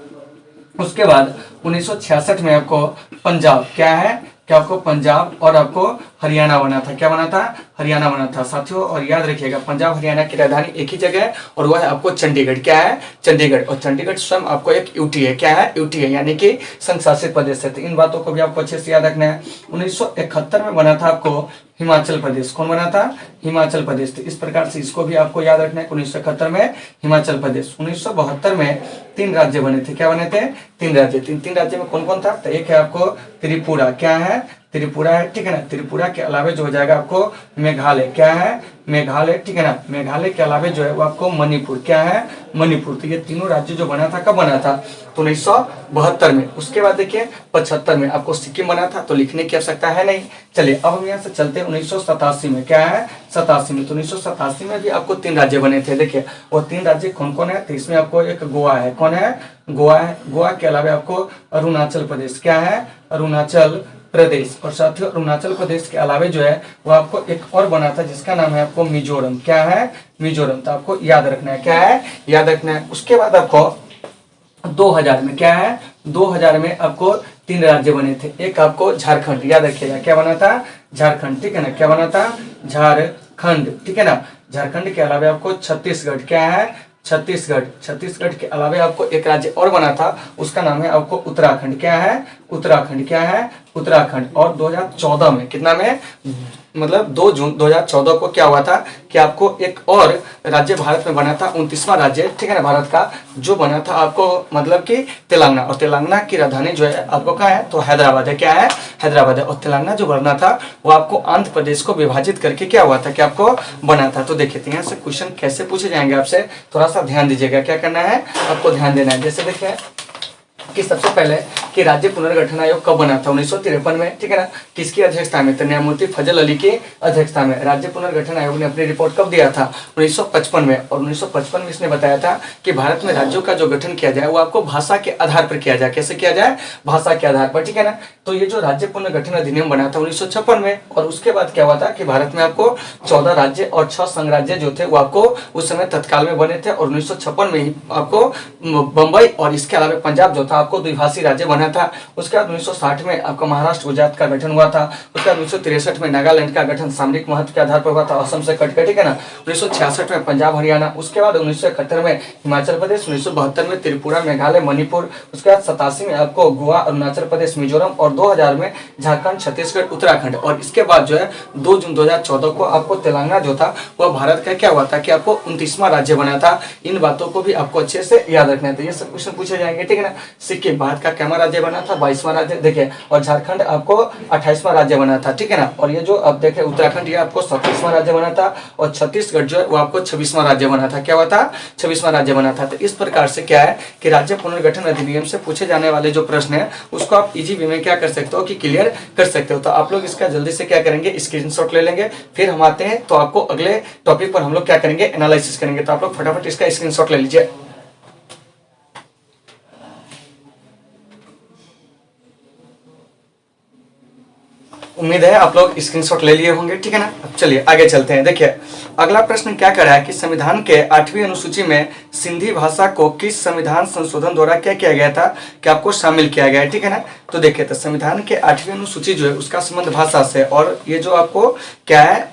उसके बाद 1966 में आपको पंजाब, क्या है कि आपको पंजाब और आपको हरियाणा बना था। क्या बना था, हरियाणा बना था साथियों। और याद रखिएगा पंजाब हरियाणा की राजधानी एक ही जगह है और वह है आपको चंडीगढ़। क्या है, चंडीगढ़। और चंडीगढ़ स्वयं आपको एक यूटी है। क्या है, यूटी है, यानी कि संघ शासित प्रदेश है। तो इन बातों को भी आपको अच्छे से याद रखना है। 1971 में बना था आपको हिमाचल प्रदेश। कौन बना था, हिमाचल प्रदेश। तो इस प्रकार से इसको भी आपको याद रखना है। 1971 में हिमाचल प्रदेश। 1972 में 3 राज्य बने थे। क्या बने थे, 3 राज्य। तीन राज्य में कौन कौन था, तो एक है आपको त्रिपुरा। क्या है, त्रिपुरा है, ठीक है ना। त्रिपुरा के अलावे जो हो जाएगा आपको मेघालय। क्या है, मेघालय, ठीक है ना। मेघालय के अलावे जो है वो आपको मणिपुर। क्या है, मणिपुर। तो ये तीनों राज्य जो बना था कब बना था, तो 1972 में। उसके बाद देखिए 75 में आपको सिक्किम बना था, तो लिखने की आवश्यकता है नहीं। चलिए अब हम यहाँ से चलते हैं 1987 में। क्या है, 87 में। तो 1987 में भी आपको 3 राज्य बने थे। देखिए वो 3 राज्य कौन कौन है, तो इसमें आपको एक गोवा है। कौन है, गोवा है। गोवा के अलावा आपको अरुणाचल प्रदेश। क्या है, अरुणाचल प्रदेश। और साथियों अरुणाचल प्रदेश के अलावे जो है वो आपको एक और बना था जिसका नाम है आपको मिजोरम। क्या है, मिजोरम। तो आपको याद रखना है। क्या है, याद रखना है। उसके बाद आपको 2000 में, क्या है, 2000 में आपको 3 राज्य बने थे। एक आपको झारखंड, याद रखिएगा। क्या बना था, झारखंड, ठीक है ना। क्या बना था, झारखंड, ठीक है ना। झारखंड के अलावा आपको छत्तीसगढ़। क्या है, छत्तीसगढ़। छत्तीसगढ़ के अलावा आपको एक राज्य और बना था, उसका नाम है आपको उत्तराखंड। क्या है, उत्तराखंड। क्या है, उत्तराखंड। और 2014 में कितना में, मतलब 2 जून 2014 को क्या हुआ था कि आपको एक और राज्य भारत में बना था, 29वां राज्य, ठीक है ना, भारत का जो बना था आपको मतलब कि तेलंगाना। और तेलंगाना की राजधानी जो है आपको कहाँ है, तो हैदराबाद है। क्या है, हैदराबाद है। और तेलंगाना जो बना था वो आपको आंध्र प्रदेश को विभाजित करके क्या हुआ था कि आपको बना था। तो देखिए यहाँ से क्वेश्चन कैसे पूछे जाएंगे आपसे, थोड़ा सा ध्यान दीजिएगा। क्या करना है, आपको ध्यान देना है। जैसे देखिए कि सबसे पहले कि राज्य पुनर्गठन आयोग कब बना था, 1953 में, ठीक है ना। किसकी अध्यक्षता में, तो न्यायमूर्ति फजल अली की अध्यक्षता में। राज्य पुनर्गठन आयोग ने अपनी रिपोर्ट कब दिया था, 1955 में। और 1955 में इसने बताया था कि भारत में राज्यों का जो गठन किया जाए वो आपको भाषा के आधार पर किया जाए। कैसे किया जाए, भाषा के आधार पर, ठीक है ना। तो ये जो राज्य पुनर्गठन अधिनियम बना था 1956 में। और उसके बाद क्या हुआ था कि भारत में आपको 14 राज्य और 6 संघ राज्य जो थे वो आपको उस समय तत्काल में बने थे। और 1956 में ही आपको बंबई और इसके अलावा पंजाब जो था आपको द्विभाषी राज्य बना था। उसके बाद 1960 में आपका महाराष्ट्र गुजरात का गठन हुआ था। उसके बाद 1963 में नागालैंड का गठन सामरिक महत्व के आधार पर हुआ था, असम से कट के, ठीक है ना। 1966 में पंजाब हरियाणा। उसके बाद 1971 में हिमाचल प्रदेश, 1972 में त्रिपुरा मेघालय मणिपुर। उसके बाद 87 में आपको गोवा अरुणाचल प्रदेश मिजोरम। और 2000 में झारखंड छत्तीसगढ़ उत्तराखंड। और इसके बाद जो है 2 जून 2014 को आपको तेलंगाना जो था वह भारत का क्या हुआ था कि आपको 29वां राज्य बना था। इन बातों को भी आपको अच्छे से याद रखना है। तो ये सब क्वेश्चन पूछे जाएंगे, ठीक है ना। सिक्किम भारत का कैमा राज्य बना था, 22वां राज्य देखिए। और झारखंड आपको 28वां राज्य बना था, ठीक है ना। और ये जो आप देखें उत्तराखंड ये आपको 27वां राज्य बना था। और छत्तीसगढ़ जो है वो आपको 26वां राज्य बना था। क्या हुआ था, 26वां राज्य बना था। तो इस प्रकार से क्या है कि राज्य पुनर्गठन अधिनियम से पूछे जाने वाले जो प्रश्न है उसको आप इजी वे में क्या कर सकते हो कि क्लियर कर सकते हो। तो आप लोग इसका जल्दी से क्या करेंगे, स्क्रीनशॉट ले लेंगे। फिर हम आते हैं तो आपको अगले टॉपिक पर हम लोग क्या करेंगे, एनालिसिस करेंगे। तो आप लोग फटाफट इसका स्क्रीनशॉट ले लीजिए। उम्मीद है आप लोग स्क्रीनशॉट ले लिए होंगे, ठीक है ना। अब चलिए आगे चलते हैं। देखिए अगला प्रश्न क्या कर रहा है कि संविधान के 8वीं अनुसूची में सिंधी भाषा को किस संविधान संशोधन द्वारा क्या किया गया था कि आपको शामिल किया गया है, ठीक है ना। तो देखिए तो संविधान के 8वीं अनुसूची जो है उसका संबंध भाषा से। और ये जो आपको क्या है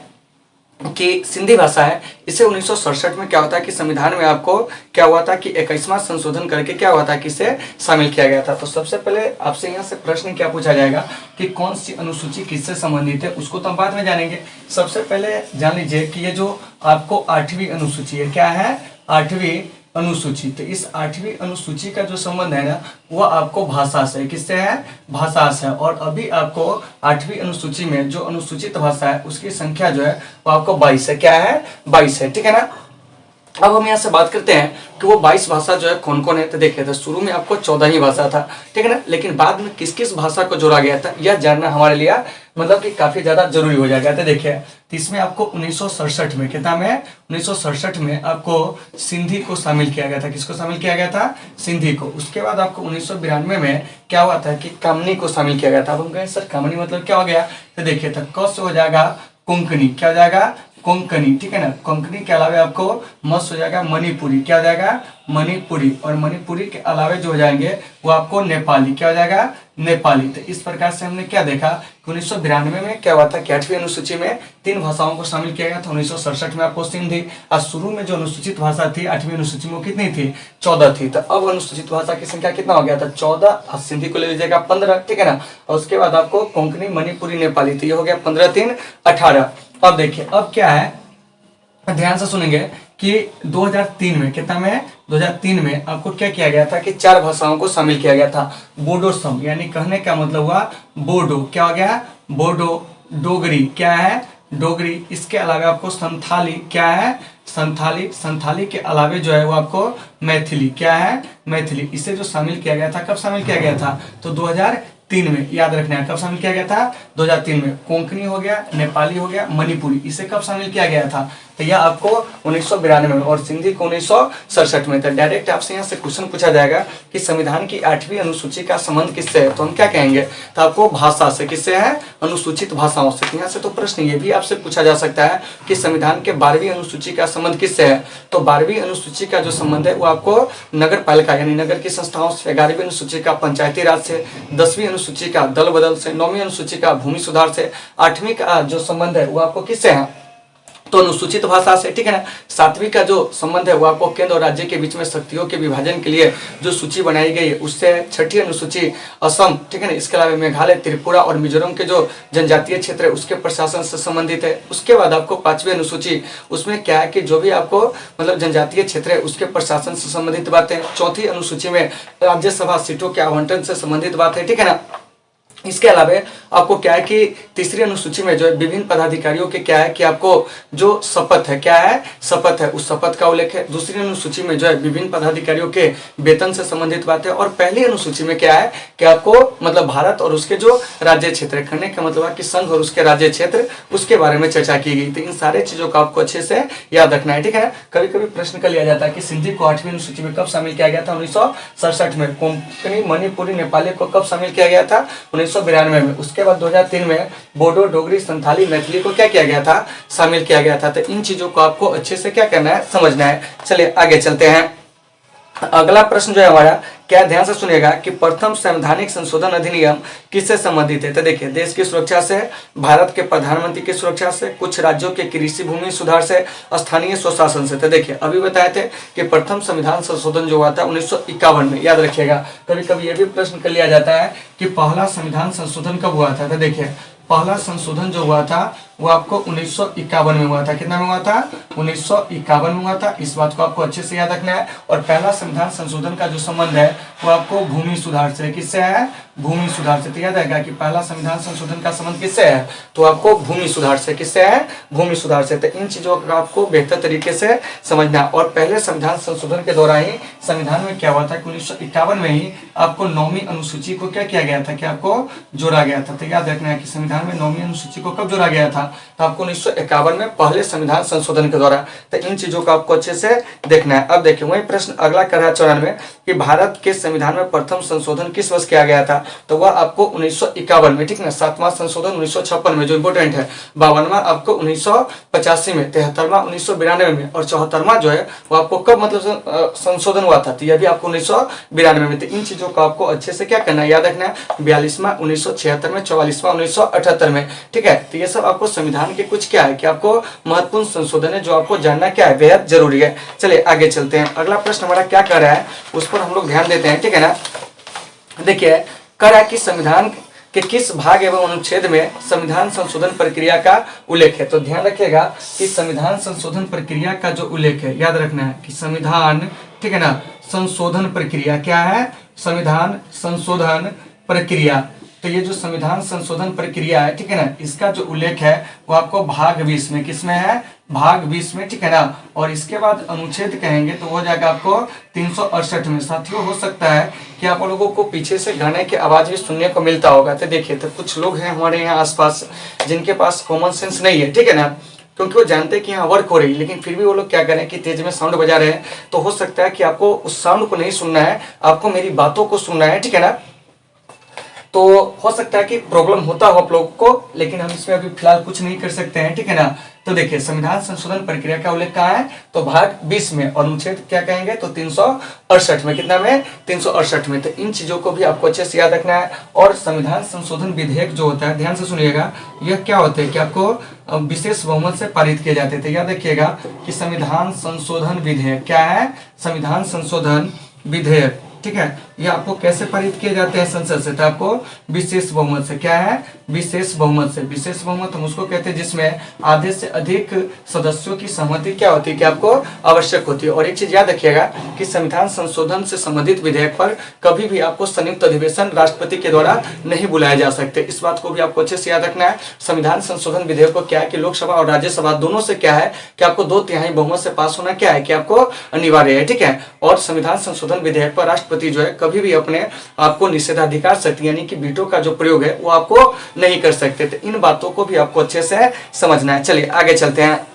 कि सिंधी भाषा है, इसे 1967 में क्या होता है कि संविधान में आपको क्या हुआ था कि 21वां संशोधन करके क्या हुआ था कि इसे शामिल किया गया था। तो सबसे पहले आपसे यहाँ से प्रश्न क्या पूछा जाएगा कि कौन सी अनुसूची किससे संबंधित है, उसको तो हम बाद में जानेंगे। सबसे पहले जान लीजिए कि ये जो आपको 8वीं अनुसूची है, क्या है, 8वीं अनुसूची। तो इस 8वीं अनुसूची का जो संबंध है ना वो आपको भाषा से, किससे है, भाषा से। और अभी आपको 8वीं अनुसूची में जो अनुसूचित भाषा है उसकी संख्या जो है वो आपको 22 है। क्या है, 22 है, ठीक है ना। अब हम यहाँ से बात करते हैं कि वो 22 भाषा जो है कौन कौन है। तो देखिए तो शुरू में आपको 14 ही भाषा था, ठीक है ना। लेकिन बाद में किस किस भाषा को जोड़ा गया था यह जानना हमारे लिए मतलब कि काफी ज्यादा जरूरी हो जाएगा। तो देखिए तो इसमें आपको 1967 में कितना में, 1967 में आपको सिंधी को शामिल किया गया था। किसको शामिल किया गया था, सिंधी को। उसके बाद आपको 1992 में क्या हुआ था कि कामनी को शामिल किया गया था। अब हम कहें सर कामनी मतलब क्या हो गया, तो देखिए तो क से हो जाएगा कोंकणी, क्या हो जाएगा, कोंकणी, ठीक है ना। कोंकणी के अलावे आपको मस हो जाएगा मणिपुरी, क्या हो जाएगा, मणिपुरी। और मणिपुरी के अलावे जो हो जाएंगे वो आपको नेपाली, क्या हो जाएगा, नेपाली। तो इस प्रकार से हमने क्या देखा कि 1992 में क्या हुआ था कि 8वीं अनुसूची में 3 भाषाओं को शामिल किया गया था। 1967 में आपको सिंधी। और शुरू में जो अनुसूचित भाषा थी 8वीं अनुसूची में कितनी थी, 14 थी। तो अब अनुसूचित भाषा की संख्या कितना हो गया था, 14। और सिंधी को ले लीजिएगा 15, ठीक है ना। और उसके बाद आपको कोंकणी मणिपुरी नेपाली, तो ये हो गया 15 3 18। अब देखिए अब क्या है, ध्यान से सुनेंगे कि 2003 में कितना में, 2003 में आपको क्या किया गया था कि 4 भाषाओं को शामिल किया गया था। बोडो सम यानी कहने का मतलब हुआ बोडो, क्या हो गया, बोडो। डोगरी क्या है, डोगरी। इसके अलावा आपको संथाली, क्या है, संथाली। संथाली के अलावे जो है वो आपको मैथिली, क्या है, मैथिली। इसे जो शामिल किया गया था, कब शामिल किया गया था, तो 2003 में। याद रखना है कब शामिल किया गया था, 2003 में। कोंकणी हो गया, नेपाली हो गया, मणिपुरी, इसे कब शामिल किया गया था, तो यह आपको 1992 में। और सिंधी को 1967 में। तो डायरेक्ट आपसे यहाँ से क्वेश्चन पूछा जाएगा कि संविधान की 8वीं अनुसूची का संबंध किससे है, तो हम क्या कहेंगे, तो आपको भाषा से। किससे है, अनुसूचित भाषाओं से। यहाँ से तो प्रश्न ये भी आपसे पूछा जा सकता है कि संविधान के 12वीं अनुसूची का संबंध किससे है। तो 12वीं अनुसूची का जो संबंध है वो आपको नगर पालिका यानी नगर की संस्थाओं से। 11वीं अनुसूची का पंचायती राज से। 10वीं अनुसूची का दल बदल से। 9वीं अनुसूची का भूमि सुधार से। 8वीं का जो संबंध है वो आपको किससे है, तो अनुसूचित भाषा से, ठीक है ना। 7वीं का जो संबंध है वो आपको केंद्र और राज्य के बीच में शक्तियों के विभाजन के लिए जो सूची बनाई गई है उससे। 6ठी अनुसूची असम, ठीक है ना। इसके अलावा मेघालय, त्रिपुरा और मिजोरम के जो जनजातीय क्षेत्र है उसके प्रशासन से संबंधित है। उसके बाद आपको 5वीं अनुसूची, उसमें क्या है कि जो भी आपको मतलब जनजातीय क्षेत्र है उसके प्रशासन से संबंधित बातें। 4थी अनुसूची में राज्यसभा सीटों के आवंटन से संबंधित बात है, ठीक है ना। इसके अलावा आपको क्या है कि 3री अनुसूची में जो है विभिन्न पदाधिकारियों के क्या है कि आपको जो शपथ है, क्या है शपथ है, उस शपथ का उल्लेख है। 2री अनुसूची में जो है विभिन्न पदाधिकारियों के वेतन से संबंधित बात है। और पहली अनुसूची में क्या है कि आपको मतलब भारत और उसके जो राज्य क्षेत्र, कहने का मतलब है कि संघ और उसके राज्य क्षेत्र, उसके बारे में चर्चा की गई। तो इन सारे चीजों को आपको अच्छे से याद रखना है, ठीक है ना। कभी कभी प्रश्न कर लिया जाता है कि सिंधी को 8वीं अनुसूची में कब शामिल किया गया था? 1967 में। कोंकणी, मणिपुरी, नेपाली को कब शामिल किया गया था? 1992 में। उसके बाद 2003 में बोडो, डोगरी, संथाली, मैथिली को क्या किया गया था? शामिल किया गया था। तो इन चीजों को आपको अच्छे से क्या करना है, समझना है। चलिए आगे चलते हैं। अगला प्रश्न जो है हमारा, क्या ध्यान से सुनिएगा कि प्रथम संवैधानिक संशोधन अधिनियम किससे संबंधित है? तो देखिए, देश की सुरक्षा से, भारत के प्रधानमंत्री की सुरक्षा से, कुछ राज्यों के कृषि भूमि सुधार से, स्थानीय स्वशासन से। तो देखिए, अभी बताए थे कि प्रथम संविधान संशोधन जो हुआ था 1951 में, याद रखिएगा। कभी कभी यह भी प्रश्न कर लिया जाता है कि पहला संविधान संशोधन कब हुआ था? तो देखिए, पहला संशोधन जो हुआ था वो आपको 1951 में हुआ था। कितना में हुआ था? 1951 में हुआ था। इस बात को आपको अच्छे से याद रखना है। और पहला संविधान संशोधन का जो संबंध है वो आपको भूमि सुधार से, किससे है? भूमि सुधार से। तो याद रहेगा कि पहला संविधान संशोधन का संबंध किससे है? तो आपको भूमि सुधार से। किससे है? भूमि सुधार से। तो इन चीजों का आपको बेहतर तरीके से समझना। और पहले संविधान संशोधन के दौरान ही संविधान में क्या हुआ था कि 1951 में ही आपको 9वीं अनुसूची को क्या किया गया था कि आपको जोड़ा गया था। तो याद रखना है कि संविधान में 9वीं अनुसूची को कब जोड़ा गया था? तो आपको 1951 में पहले संविधान संशोधन के द्वारा। तो इन चीजों को आपको अच्छे से देखना है। अब देखिए, वही प्रश्न अगला कर रहा है 94 कि भारत के संविधान में प्रथम संशोधन किस वर्ष किया गया था? तो वह आपको 1951 में, ठीक ना। 7वां संशोधन 1956 में जो इंपोर्टेंट है। 52वां आपको 1985 में, 73वां 1992 में, और 74वां जो है वो आपको कब मतलब संशोधन हुआ था? तो यह भी आपको 1992 में। तो इन चीजों को आपको अच्छे से क्या करना है, याद रखना है। 42वां 1976 में, 44वां 1978 में, ठीक है। तो ये सब आपको संविधान के कुछ क्या है कि आपको महत्वपूर्ण संशोधन है जो आपको जानना क्या है, बेहद जरूरी है। चलिए आगे चलते हैं। अगला प्रश्न हमारा क्या कर रहा है उस पर हम लोग ध्यान देते हैं, ठीक है ना। देखिए, कर रहा है कि संविधान के किस भाग एवं अनुच्छेद में संविधान संशोधन प्रक्रिया का उल्लेख है? तो ध्यान रखिएगा कि संविधान संशोधन प्रक्रिया का जो उल्लेख है, याद रखना है कि संविधान, ठीक है ना, संशोधन प्रक्रिया क्या है? संविधान संशोधन प्रक्रिया। तो ये जो संविधान संशोधन प्रक्रिया है, ठीक है ना, इसका जो उल्लेख है वो आपको भाग 20 में, किसमें है? भाग 20 में, ठीक है ना। और इसके बाद अनुच्छेद कहेंगे तो हो जाएगा आपको 368 में। साथियों, हो सकता है कि आप लोगों को पीछे से गाने की आवाज भी सुनने को मिलता होगा। तो देखिए, तो कुछ लोग हैं हमारे यहाँ आसपास जिनके पास कॉमन सेंस नहीं है, ठीक है ना, क्योंकि वो जानते हैं कि यहाँ वर्क हो रही है, लेकिन फिर भी वो लोग क्या करें कि तेज में साउंड बजा रहे हैं। तो हो सकता है कि आपको उस साउंड को नहीं सुनना है, आपको मेरी बातों को सुनना है, ठीक है ना। तो हो सकता है कि प्रॉब्लम होता हो आप लोगों को, लेकिन हम इसमें अभी फिलहाल कुछ नहीं कर सकते हैं, ठीक है ना। तो देखिए, संविधान संशोधन प्रक्रिया का उल्लेख कहाँ है? तो भाग 20 में। और अनुच्छेद क्या कहेंगे? तो 368 में। कितना में? 368 में। तो इन चीजों को भी आपको अच्छे से याद रखना है। और संविधान संशोधन विधेयक जो होता है, ध्यान से सुनिएगा, यह क्या होता है कि आपको विशेष बहुमत से पारित किए जाते थे। याद रखिएगा कि संविधान संशोधन विधेयक क्या है? संविधान संशोधन विधेयक, ठीक है, ये आपको कैसे पारित किए जाते हैं? संसद से। तो आपको विशेष बहुमत से। क्या है? विशेष बहुमत से। विशेष बहुमत हम उसको कहते हैं जिसमें आधे से अधिक सदस्यों की सहमति क्या होती है कि आपको आवश्यक होती है। और एक चीज याद रखिएगा कि संविधान संशोधन से संबंधित विधेयक पर कभी भी आपको संयुक्त अधिवेशन राष्ट्रपति के द्वारा नहीं बुलाया जा सकते। इस बात को भी आपको अच्छे से याद रखना है। संविधान संशोधन विधेयक को क्या है कि लोकसभा और राज्यसभा दोनों से क्या है कि आपको 2/3 बहुमत से पास होना क्या है कि आपको अनिवार्य है, ठीक है। और संविधान संशोधन विधेयक पर राष्ट्रपति जो है कभी भी अपने आपको निषेधाधिकार शक्ति यानी कि वीटो का जो प्रयोग है वो आपको नहीं कर सकते। तो इन बातों को भी आपको अच्छे से समझना है। चलिए आगे चलते हैं।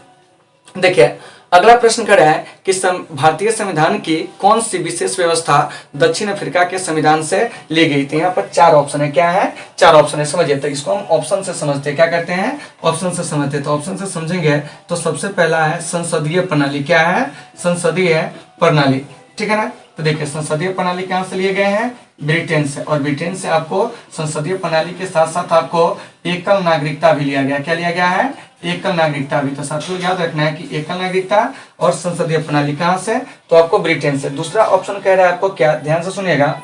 देखिए, अगला प्रश्न कर रहा है कि भारतीय संविधान की कौन सी विशेष व्यवस्था दक्षिण अफ्रीका के संविधान से ली गई थी? यहाँ पर 4 ऑप्शन है। क्या है? 4 ऑप्शन है। समझिए, तो इसको हम ऑप्शन से समझते हैं। क्या करते हैं? ऑप्शन से समझते हैं। तो ऑप्शन से समझेंगे तो सबसे पहला है संसदीय प्रणाली। क्या है? संसदीय प्रणाली, ठीक है ना। तो देखिए संसदीय प्रणाली कहाँ से लिए गए हैं, ब्रिटेन से, और ब्रिटेन से आपको संसदीय प्रणाली के साथ साथ आपको एकल नागरिकता भी लिया गया। क्या लिया गया है, एकल नागरिकता भी। तो साथियों याद रखना है कि एकल नागरिकता और संसदीय प्रणाली कहाँ से, तो आपको ब्रिटेन से। दूसरा ऑप्शन कह रहा है आपको क्या, ध्यान से सुनिएगा,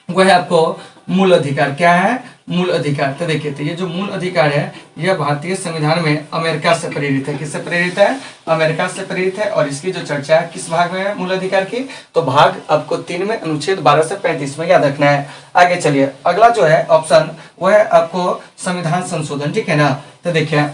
वह है आपको मूल अधिकार। क्या है, मूल अधिकार। तो देखिए तो ये जो मूल अधिकार है यह भारतीय संविधान में अमेरिका से प्रेरित है। किससे प्रेरित है, अमेरिका से प्रेरित है। और इसकी जो चर्चा है किस भाग में है मूल अधिकार की, तो भाग आपको 3 में अनुच्छेद 12 से 35 में याद रखना है। आगे चलिए, अगला जो है ऑप्शन वो है आपको संविधान संशोधन, ठीक है ना। तो देखिए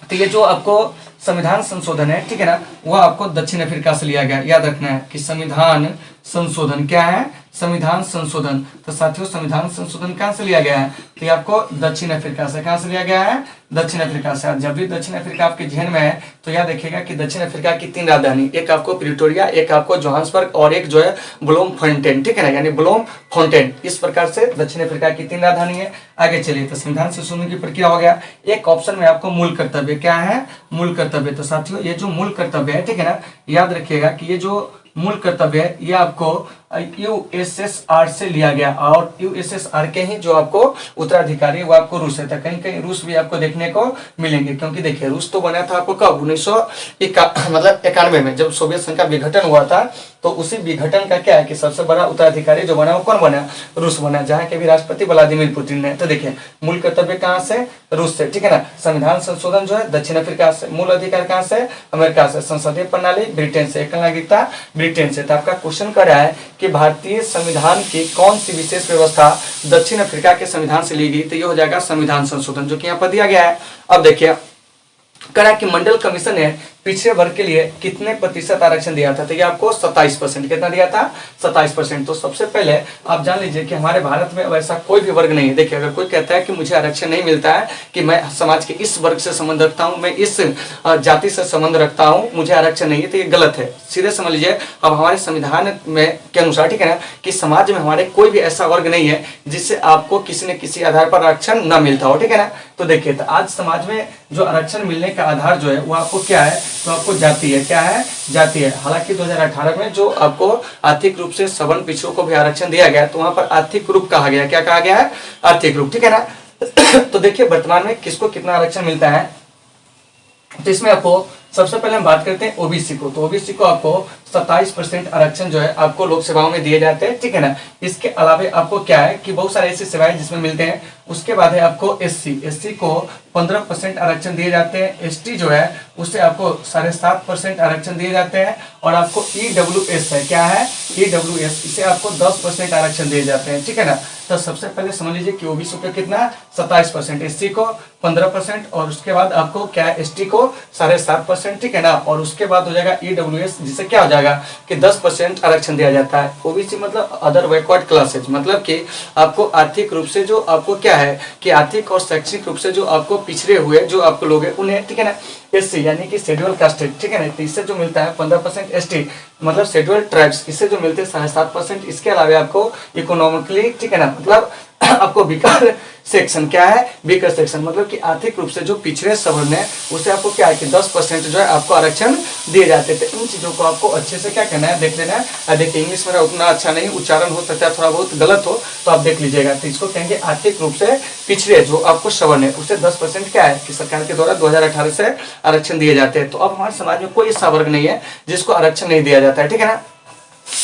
तो ये जो आपको संविधान संशोधन है, ठीक है ना, वह आपको दक्षिण अफ्रीका से लिया गया। याद रखना है कि संविधान संशोधन क्या है, संविधान संशोधन। तो साथियों संविधान संशोधन कहां से लिया गया है, तो ये आपको दक्षिण अफ्रीका से। कहां से लिया गया है, दक्षिण अफ्रीका से। जब भी दक्षिण अफ्रीका आपके जहन में है तो याद रखिएगा कि दक्षिण अफ्रीका की 3 राजधानी, एक आपको प्रिटोरिया, एक आपको जोहान्सबर्ग और एक जो है ब्लोमफोंटेन, ठीक है ना, यानी ब्लोमफोंटेन। इस प्रकार से दक्षिण अफ्रीका की 3 राजधानी है। आगे चलिए, तो संविधान संशोधन की प्रक्रिया हो गया। एक ऑप्शन में आपको मूल कर्तव्य, क्या है, मूल कर्तव्य। तो साथियों ये जो मूल कर्तव्य है, ठीक है ना, याद रखिएगा कि ये जो मूल कर्तव्य है ये आपको यूएसएसआर से लिया गया। और यूएसएसआर के ही जो आपको उत्तराधिकारी वो आपको रूस है। तो कहीं कहीं रूस भी आपको देखने को मिलेंगे, क्योंकि देखिए रूस तो बना था आपको कब, 1991 में, जब सोवियत संघ का विघटन हुआ था। तो उसी विघटन का क्या है कि सबसे बड़ा उत्तराधिकारी जो बना वो कौन बना, रूस बना, जहाँ के भी राष्ट्रपति व्लादिमीर पुतिन है। तो देखिए मूल कर्तव्य कहाँ से, रूस से, ठीक है ना। संविधान संशोधन जो है दक्षिण अफ्रीका से, मूल अधिकार कहाँ से, अमेरिका से, संसदीय प्रणाली ब्रिटेन से, एकल नागरिकता ब्रिटेन से। तो आपका क्वेश्चन कर रहा है कि भारतीय संविधान की कौन सी विशेष व्यवस्था दक्षिण अफ्रीका के संविधान से ली गई, तो ये हो जाएगा संविधान संशोधन, जो कि यहाँ पर दिया गया है। अब देखिए करा कि मंडल कमीशन ने पिछड़े वर्ग के लिए कितने प्रतिशत आरक्षण दिया था, तो ये आपको 27%। कितना दिया था, 27%। तो सबसे पहले आप जान लीजिए कि हमारे भारत में वैसा कोई भी वर्ग नहीं है। देखिए अगर कोई कहता है कि मुझे आरक्षण नहीं मिलता है, कि मैं समाज के इस वर्ग से संबंध रखता हूं, मैं इस जाति से संबंध रखता हूं, मुझे आरक्षण नहीं है, तो ये गलत है। सीधे समझ लीजिए, अब हमारे संविधान में के अनुसार, ठीक है ना, कि समाज में हमारे कोई भी ऐसा वर्ग नहीं है जिससे आपको किसी न किसी आधार पर आरक्षण न मिलता हो, ठीक है ना। तो देखिए तो आज समाज में जो आरक्षण मिलने का आधार जो है वो आपको क्या है, तो आपको जाति है। क्या है, जाति है। हालांकि 2018 में जो आपको आर्थिक रूप से सवर्ण पिछड़ों को भी आरक्षण दिया गया, तो वहां पर आर्थिक ग्रुप कहा गया। क्या कहा गया है, आर्थिक ग्रुप, ठीक है ना। तो देखिए वर्तमान में किसको कितना आरक्षण मिलता है, तो इसमें आपको सबसे पहले हम बात करते हैं ओबीसी को। तो ओबीसी को आपको 27% आरक्षण जो है आपको लोक सेवाओं में दिए जाते हैं, ठीक है ना। इसके अलावा आपको क्या है कि बहुत सारे ऐसी सेवाएं जिसमें मिलते हैं। उसके बाद है आपको एससी को 15% आरक्षण दिए जाते हैं। एसटी जो है उससे आपको 7.5% आरक्षण दिए जाते हैं। और आपको ईडब्ल्यूएस है, क्या है, ईडब्ल्यूएस, इसे आपको 10% आरक्षण दिए जाते हैं, ठीक है ना। तो सबसे पहले समझ लीजिए कि ओबीसी को कितना, 27%, एससी को 15%, और उसके बाद आपको क्या है, एसटी को 7.5%, ठीक है ना। और उसके बाद हो जाएगा ईडब्ल्यूएस, जिसे क्या हो जाएगा कि 10% आरक्षण दिया जाता है। ओबीसी मतलब अदर बैकवर्ड क्लासेज, मतलब कि आपको आर्थिक रूप से जो आपको क्या है कि आर्थिक और शैक्षिक रूप से जो आपको पिछड़े हुए जो आपको लोग हैं उन्हें, ठीक है ना, एससी यानी कि शेड्यूल कास्टेड, ठीक है ना। तो इससे जो मिलता है 15%, एसटी मतलब शेड्यूल ट्राइब्स, इससे जो मिलते हैं 7.5%। इसके अलावा आपको इकोनॉमिकली, ठीक है ना, मतलब आपको वीकर सेक्शन, क्या है, वीकर सेक्शन मतलब कि आर्थिक रूप से जो पिछड़े सवर्ण है उसे आपको क्या है कि 10% जो है आपको आरक्षण दिए जाते थे। इन चीजों को आपको अच्छे से क्या करना है, देख लेना है। देखिए इंग्लिश मेरा उतना अच्छा नहीं, उच्चारण हो सकता है थोड़ा बहुत गलत हो, तो आप देख लीजिएगा। तो इसको कहेंगे आर्थिक रूप से पिछड़े जो आपको सवर्ण है उसे 10% क्या है कि सरकार के द्वारा 2018 से आरक्षण दिए जाते हैं। तो अब हमारे समाज में कोई ऐसा वर्ग नहीं है जिसको आरक्षण नहीं दिया जाता है, ठीक है ना।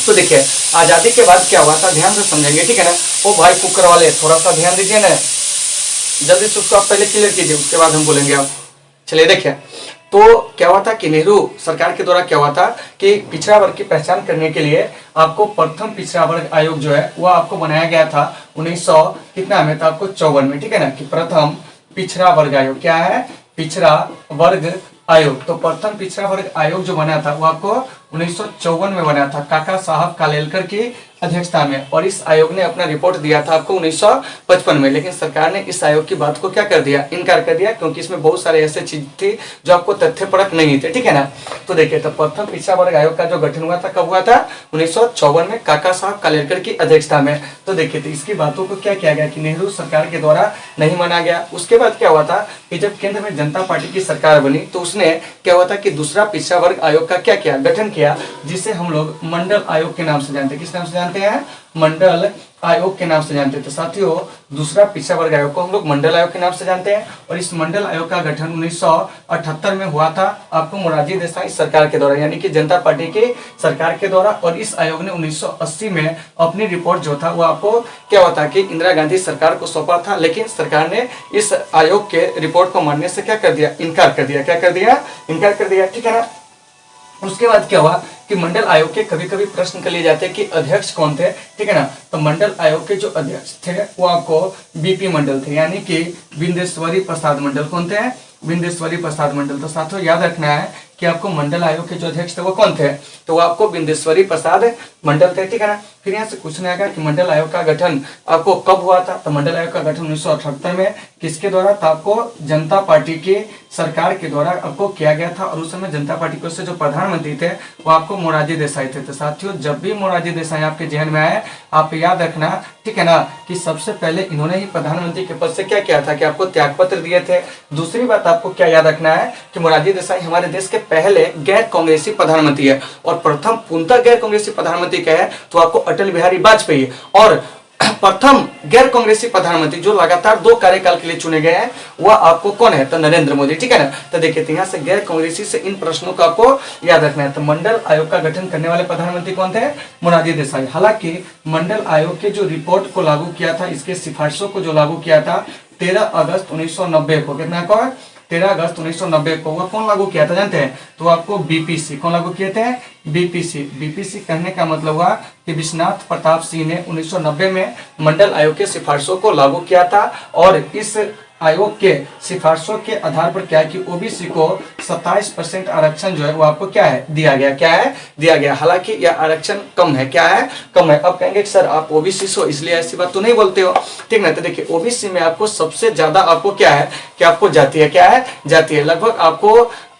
तो देखिए आजादी के बाद क्या हुआ था, ध्यान से समझेंगे, ठीक है ना। ओ भाई कुकर वाले थोड़ा सा ध्यान दीजिए ना, जल्दी से उसको आप पहले क्लियर कीजिए, उसके बाद हम बोलेंगे। आप चलिए देखिए, तो क्या हुआ था कि नेहरू सरकार के द्वारा क्या हुआ था कि पिछड़ा वर्ग की पहचान करने के लिए आपको प्रथम पिछड़ा वर्ग आयोग जो है वो आपको बनाया गया था 1900 कितना में था, आपको 54 में, ठीक है ना, कि प्रथम पिछड़ा वर्ग आयोग। क्या है, पिछड़ा वर्ग आयोग। तो प्रथम पिछड़ा वर्ग आयोग जो बना था वो आपको 1954 में बना था, काका साहब कालेलकर की अध्यक्षता में, और इस आयोग ने अपना रिपोर्ट दिया था आपको 1955 में। लेकिन सरकार ने इस आयोग की बात को क्या कर दिया, इनकार कर दिया, क्योंकि इसमें बहुत सारे ऐसे चीज थी जो आपको तथ्यपरक नहीं थे, ठीक है ना। तो देखिए, तो प्रथम पिछड़ा वर्ग आयोग का जो गठन हुआ था कब हुआ था, 1954 में, काका साहब कालेलकर की अध्यक्षता में। तो देखिए, तो इसकी बातों को क्या किया गया कि नेहरू सरकार के द्वारा नहीं माना गया। उसके बाद क्या हुआ था कि जब केंद्र में जनता पार्टी की सरकार बनी तो उसने क्या हुआ था कि दूसरा पिछड़ा वर्ग आयोग का क्या किया, गठन किया, जिसे हम लोग मंडल आयोग के नाम से जानते हैं। किस नाम से जानते हैं, मंडल आयोग के नाम से जानते हैं। तो साथियों, दूसरा पिछड़ा वर्ग आयोग को हम लोग मंडल आयोग के नाम से जानते हैं, और इस मंडल आयोग का गठन 1978 में हुआ था आपको मोरारजी देसाई सरकार के द्वारा, यानी कि जनता पार्टी की सरकार के द्वारा। और इस आयोग ने 1980 में अपनी रिपोर्ट जो था वो आपको क्या हुआ था कि इंदिरा गांधी सरकार को सौंपा था, लेकिन सरकार ने इस आयोग के रिपोर्ट को मानने से क्या कर दिया, इनकार कर दिया। क्या कर दिया, इनकार कर दिया, ठीक है ना। उसके बाद क्या हुआ कि मंडल आयोग के कभी कभी प्रश्न कर लिए जाते हैं कि अध्यक्ष कौन थे, ठीक है ना। तो मंडल आयोग के जो अध्यक्ष थे वो आपको बीपी मंडल थे, यानी कि बिंदेश्वरी प्रसाद मंडल। कौन थे, बिंदेश्वरी प्रसाद मंडल। तो साथियों याद रखना है कि आपको मंडल आयोग के जो अध्यक्ष थे वो कौन थे, तो वो आपको बिंदेश्वरी प्रसाद मंडल थे, ठीक है ना। फिर यहाँ से क्वेश्चन आएगा कि मंडल आयोग का गठन आपको कब हुआ था, तो मंडल आयोग का गठन 1978 में किसके द्वारा था, आपको जनता पार्टी की सरकार के द्वारा आपको किया गया था। और उस समय जनता पार्टी के जो प्रधानमंत्री थे वो आपको मोरारजी देसाई थे। तो साथियों, जब भी मोरारजी देसाई आपके जहन में आए, आप याद रखना, ठीक है ना, कि सबसे पहले इन्होंने ही प्रधानमंत्री के पद से क्या किया था कि आपको त्यागपत्र दिए थे। दूसरी बात आपको क्या याद रखना है कि मोरारजी देसाई हमारे देश के पहले गैर कांग्रेसी प्रधानमंत्री है, और प्रथम पूर्णतः गैर कांग्रेसी प्रधानमंत्री क्या है, तो आपको अटल बिहारी वाजपेयी। और प्रथम गैर कांग्रेसी प्रधानमंत्री जो लगातार 2 कार्यकाल के लिए चुने गए हैं वह आपको कौन है, तो नरेंद्र मोदी, ठीक है ना। तो देखिए, तो यहाँ से गैर कांग्रेसी से इन प्रश्नों को आपको याद रखना है। तो मंडल आयोग का गठन करने वाले प्रधानमंत्री कौन थे, मोरारजी देसाई। हालांकि मंडल आयोग के जो रिपोर्ट को लागू किया था, इसके सिफारिशों को जो लागू किया था 13 अगस्त 1990 को, कितना को 13 अगस्त 1990 को, वह कौन लागू किया था जानते हैं, तो आपको बीपीसी। कौन लागू किए थे, बीपीसी। बीपीसी कहने का मतलब हुआ कि विश्वनाथ प्रताप सिंह ने 1990 में मंडल आयोग के सिफारिशों को लागू किया था। और इस आयोग के सिफारिशों के आधार पर क्या है कि ओबीसी को 27% आरक्षण जो है वो आपको क्या है, दिया गया। क्या है, दिया गया। हालांकि यह आरक्षण कम है, क्या है, कम है। अब कहेंगे सर आप ओबीसी हो इसलिए ऐसी बात तो नहीं बोलते हो, ठीक ना। तो देखिए, ओबीसी में आपको सबसे ज्यादा आपको क्या है कि आपको जाति है, क्या है, जाति है। लगभग आपको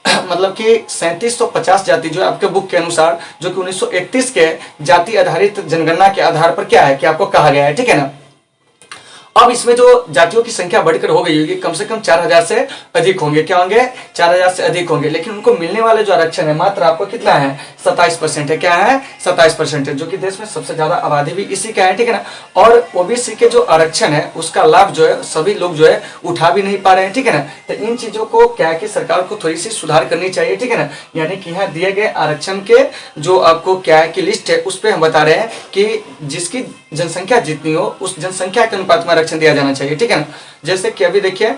मतलब कि 3750 जाति जो है आपके बुक के अनुसार, जो कि 1931 के जाति आधारित जनगणना के आधार पर क्या है कि आपको कहा गया है, ठीक है ना। अब इसमें जो जातियों की संख्या बढ़कर हो गई होगी, कम से कम 4000 से अधिक होंगे। क्या होंगे, 4000 से अधिक होंगे। लेकिन उनको मिलने वाले जो आरक्षण है मात्र आपको कितना है, 27% है। क्या है, 27% है, जो कि देश में सबसे ज्यादा आबादी भी इसी का है, ठीक है ना। और ओबीसी के जो आरक्षण है उसका लाभ जो है सभी लोग जो है उठा भी नहीं पा रहे हैं, ठीक है ना। तो इन चीजों को क्या है कि सरकार को थोड़ी सी सुधार करनी चाहिए, ठीक है ना। यानी कि यहाँ दिए गए आरक्षण के जो आपको क्या है कि लिस्ट है उस पर हम बता रहे हैं कि जिसकी जनसंख्या जितनी हो उस जनसंख्या के अनुपात में आरक्षण दिया जाना चाहिए, ठीक है ना। जैसे कि अभी देखिए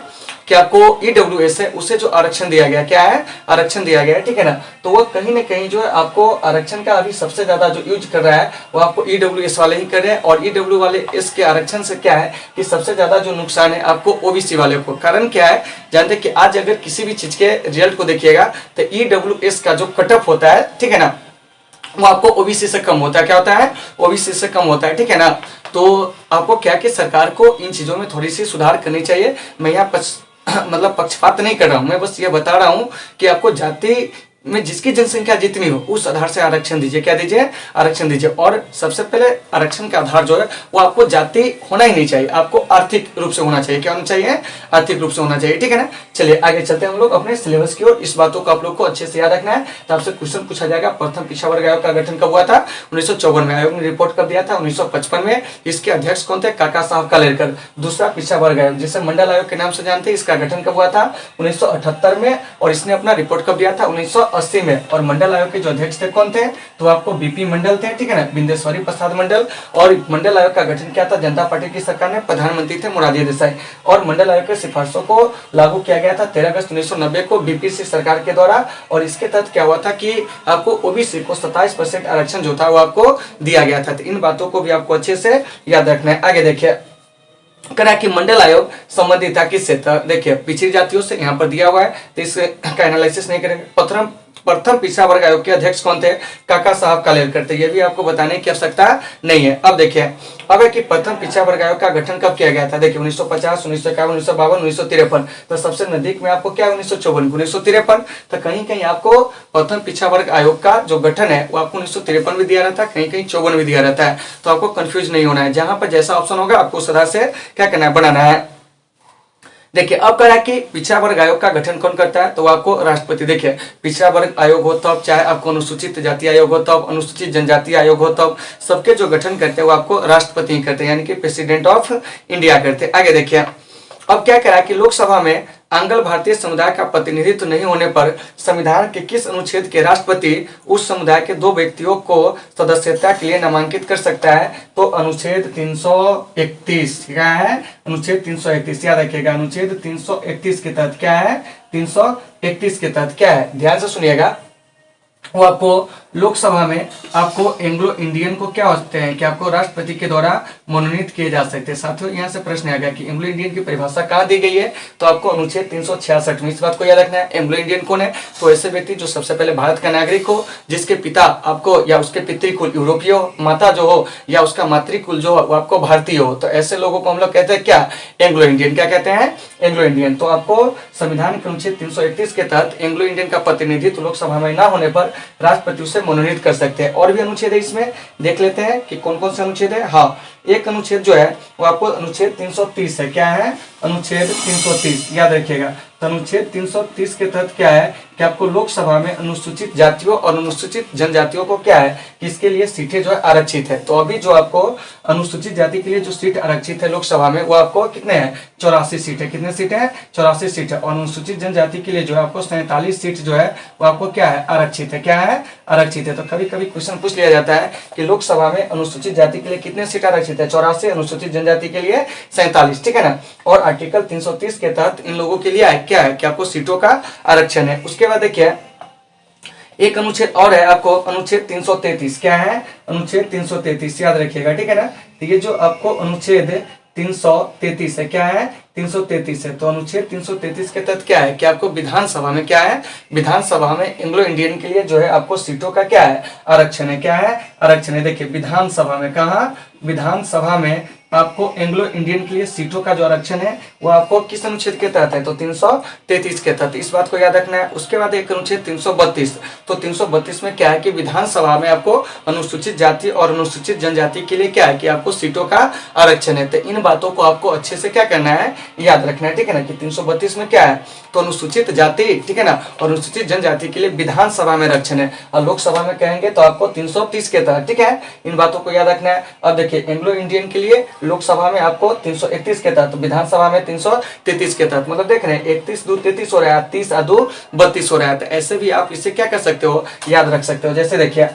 कि आपको ईडब्ल्यूएस है उसे जो आरक्षण दिया गया, क्या है, आरक्षण दिया गया है, ठीक है ना। तो वो कहीं ना कहीं जो है आपको आरक्षण का अभी सबसे ज्यादा जो यूज कर रहा है वो आपको ईडब्ल्यूएस वाले ही कर रहे हैं। और ईडब्ल्यू वाले एस के आरक्षण से क्या है कि सबसे ज्यादा जो नुकसान है आपको ओबीसी वाले को। कारण क्या है, जानते कि आज अगर किसी भी चीज के रिजल्ट को देखिएगा तो ईडब्ल्यूएस का जो कट ऑफ होता है, ठीक है ना, वो आपको ओबीसी से कम होता है। क्या होता है, ओबीसी से कम होता है, ठीक है ना। तो आपको क्या कि सरकार को इन चीजों में थोड़ी सी सुधार करनी चाहिए। मैं यहाँ मतलब पक्षपात नहीं कर रहा हूँ, मैं बस ये बता रहा हूँ कि आपको जाति में जिसकी जनसंख्या जितनी हो उस आधार से आरक्षण दीजिए। क्या दीजिए, आरक्षण दीजिए। और सबसे पहले आरक्षण का आधार जो है वो आपको जाति होना ही नहीं चाहिए, आपको आर्थिक रूप से होना चाहिए। क्या होना चाहिए, आर्थिक रूप से होना चाहिए, ठीक है ना। चलिए आगे चलते हैं हम लोग अपने सिलेबस की ओर। इस बातों को आप लोग को अच्छे से याद रखना है। तो आपसे क्वेश्चन पूछा जाएगा, प्रथम पिछड़ा वर्ग आयोग का गठन कब हुआ था, 1954 में। आयोग ने रिपोर्ट कब दिया था, 1955 में। इसके अध्यक्ष कौन थे, काका साहब कालेलकर। दूसरा पिछड़ा वर्ग आयोग जिसे मंडल आयोग के नाम से जानते हैं, इसका गठन कब हुआ था, 1978 में। और इसने अपना रिपोर्ट कब दिया था, 1980 में। और मंडल आयोग के जो अध्यक्ष थे कौन थे, तो आपको बीपी मंडल थे, ठीक है ना, बिंदेश्वरी प्रसाद मंडल। और मंडल आयोग का गठन किया था जनता पार्टी की सरकार ने, प्रधानमंत्री थे मोरारजी देसाई। और मंडल आयोग के सिफारिशों को लागू किया गया था 13 अगस्त 1990 को बीपीसी सरकार के द्वारा। और इसके तहत क्या हुआ था कि आपको ओबीसी को 27% आरक्षण जो था वो आपको दिया गया था। तो इन बातों को भी आपको अच्छे से याद रखना है। आगे देखिए करा कि मंडल आयोग संबंधित था किससे, देखिए पिछड़ी जातियों से, यहाँ पर दिया हुआ है तो इसका एनालिसिस नहीं करेंगे। प्रथम पिछड़ा वर्ग आयोग के अध्यक्ष कौन थे? काका साहब कालेलकर थे। ये भी आपको बताने की आवश्यकता नहीं है। अब देखिए, अब है कि प्रथम पिछड़ा वर्ग आयोग का गठन कब किया गया था? देखिए 1950, 1951, 1952, 1953। तो सबसे नजदीक में आपको क्या है? 1954, 1953। तो कहीं कहीं आपको प्रथम पिछड़ा वर्ग आयोग का जो गठन है वो आपको 1953 भी दिया रहता है, कहीं कहीं 54 भी दिया रहता है। तो आपको कंफ्यूज नहीं होना है, जहां पर जैसा ऑप्शन होगा आपको उस तरह से क्या करना है? बनाना है। देखिए अब कह रहा है कि पिछड़ा वर्ग आयोग का गठन कौन करता है? तो आपको राष्ट्रपति। देखिए पिछड़ा वर्ग आयोग हो तब, चाहे आपको अनुसूचित जाति आयोग हो तब, अनुसूचित जनजाति आयोग हो तब, सबके जो गठन करते हैं वो आपको राष्ट्रपति ही करते हैं, यानी कि प्रेसिडेंट ऑफ इंडिया करते हैं। आगे देखिए, अब क्या कह रहा है कि लोकसभा में आंग्ल भारतीय समुदाय का प्रतिनिधित्व नहीं होने पर संविधान के किस अनुच्छेद के राष्ट्रपति उस समुदाय के 2 व्यक्तियों को सदस्यता के लिए नामांकित कर सकता है? तो अनुच्छेद 331 क्या है? अनुच्छेद 331 याद रखिएगा। अनुच्छेद 331 के तहत क्या है? 331 के तहत क्या है? ध्यान से सुनिएगा। वो आपको लोकसभा में आपको एंग्लो इंडियन को क्या होते हैं कि आपको राष्ट्रपति के द्वारा मनोनीत किए जा सकते हैं। साथियों यहाँ से प्रश्न आ गया कि एंग्लो इंडियन की परिभाषा कहाँ दी गई है? तो आपको अनुच्छेद 366 में। इस बात को याद रखना है। एंग्लो इंडियन कौन है? तो ऐसे व्यक्ति जो सबसे पहले भारत का नागरिक हो, जिसके पिता आपको या उसके पितृकुल यूरोपीय हो, माता जो हो या उसका मातृकुल जो हो वो आपको भारतीय हो, तो ऐसे लोगों को हम लोग कहते हैं क्या? Anglo Indian. क्या कहते हैं? Anglo Indian. तो आपको संविधान के अनुच्छेद 331 के तहत एंग्लो इंडियन का प्रतिनिधित्व लोकसभा में न होने पर राष्ट्रपति उसे मनोनीत कर सकते हैं। और भी अनुच्छेद है इसमें, देख लेते हैं कि कौन कौन से अनुच्छेद है। हाँ, एक अनुच्छेद जो है वो आपको अनुच्छेद 330 है। क्या है? अनुच्छेद 330 याद रखिएगा। तो अनुच्छेद 330 के तहत क्या है कि आपको लोकसभा में अनुसूचित जातियों और अनुसूचित जनजातियों को क्या है कि इसके लिए सीटें जो है आरक्षित है। तो अभी जो आपको अनुसूचित जाति के लिए जो सीट आरक्षित है लोकसभा में वो आपको कितने हैं? 84 सीट है। कितने सीट है? 84 सीट है। और अनुसूचित जनजाति के लिए जो है आपको 47 सीट जो है वो आपको क्या है? आरक्षित है। क्या है? आरक्षित है। तो कभी कभी क्वेश्चन पूछ लिया जाता है कि लोकसभा में अनुसूचित जाति के लिए कितने सीट आरक्षित है? 84, अनुसूचित जनजाति के लिए 47, ठीक है ना। और आर्टिकल 330 के तहत इन लोगों के लिए क्या है कि आपको सीटों का आरक्षण है। उसके बाद देखिए एक अनुच्छेद और है आपको, अनुच्छेद 333। क्या है? अनुच्छेद 333 याद रखिएगा, ठीक है ना। तो ये जो आपको अनुच्छेद 333 है, क्या है? 333 है। तो अनुच्छेद 333 के तहत क्या है कि आपको विधानसभा में क्या है? विधानसभा में एंग्लो इंडियन के लिए जो है आपको सीटों का क्या है? आरक्षण है। क्या है? आरक्षण है। देखिए विधानसभा में, कहा? विधानसभा में आपको एंग्लो इंडियन के लिए सीटों का जो आरक्षण है वो आपको किस अनुच्छेद के तहत है? तो 333 के तहत। इस बात को याद रखना है। उसके बाद एक अनुच्छेद 332। तो 332 में क्या है कि विधानसभा में आपको अनुसूचित जाति और अनुसूचित जनजाति के लिए क्या है कि आपको सीटों का आरक्षण है। तो इन बातों को आपको अच्छे से क्या करना है? याद रखना है, ठीक है ना। कि 332 में क्या है? तो अनुसूचित जाति, ठीक है ना, और अनुसूचित जनजाति के लिए विधानसभा में आरक्षण है। और लोकसभा में कहेंगे तो आपको 330 के तहत, ठीक है। इन बातों को याद रखना है। अब देखिए एंग्लो इंडियन के लिए लोकसभा में आपको 331 के तहत, विधानसभा में 333 के तहत। मतलब देख रहे हैं 31 2 33 हो रहा है, 30 2 32 हो रहा है। तो ऐसे भी आप इसे क्या कर सकते हो? याद रख सकते हो। जैसे देखिए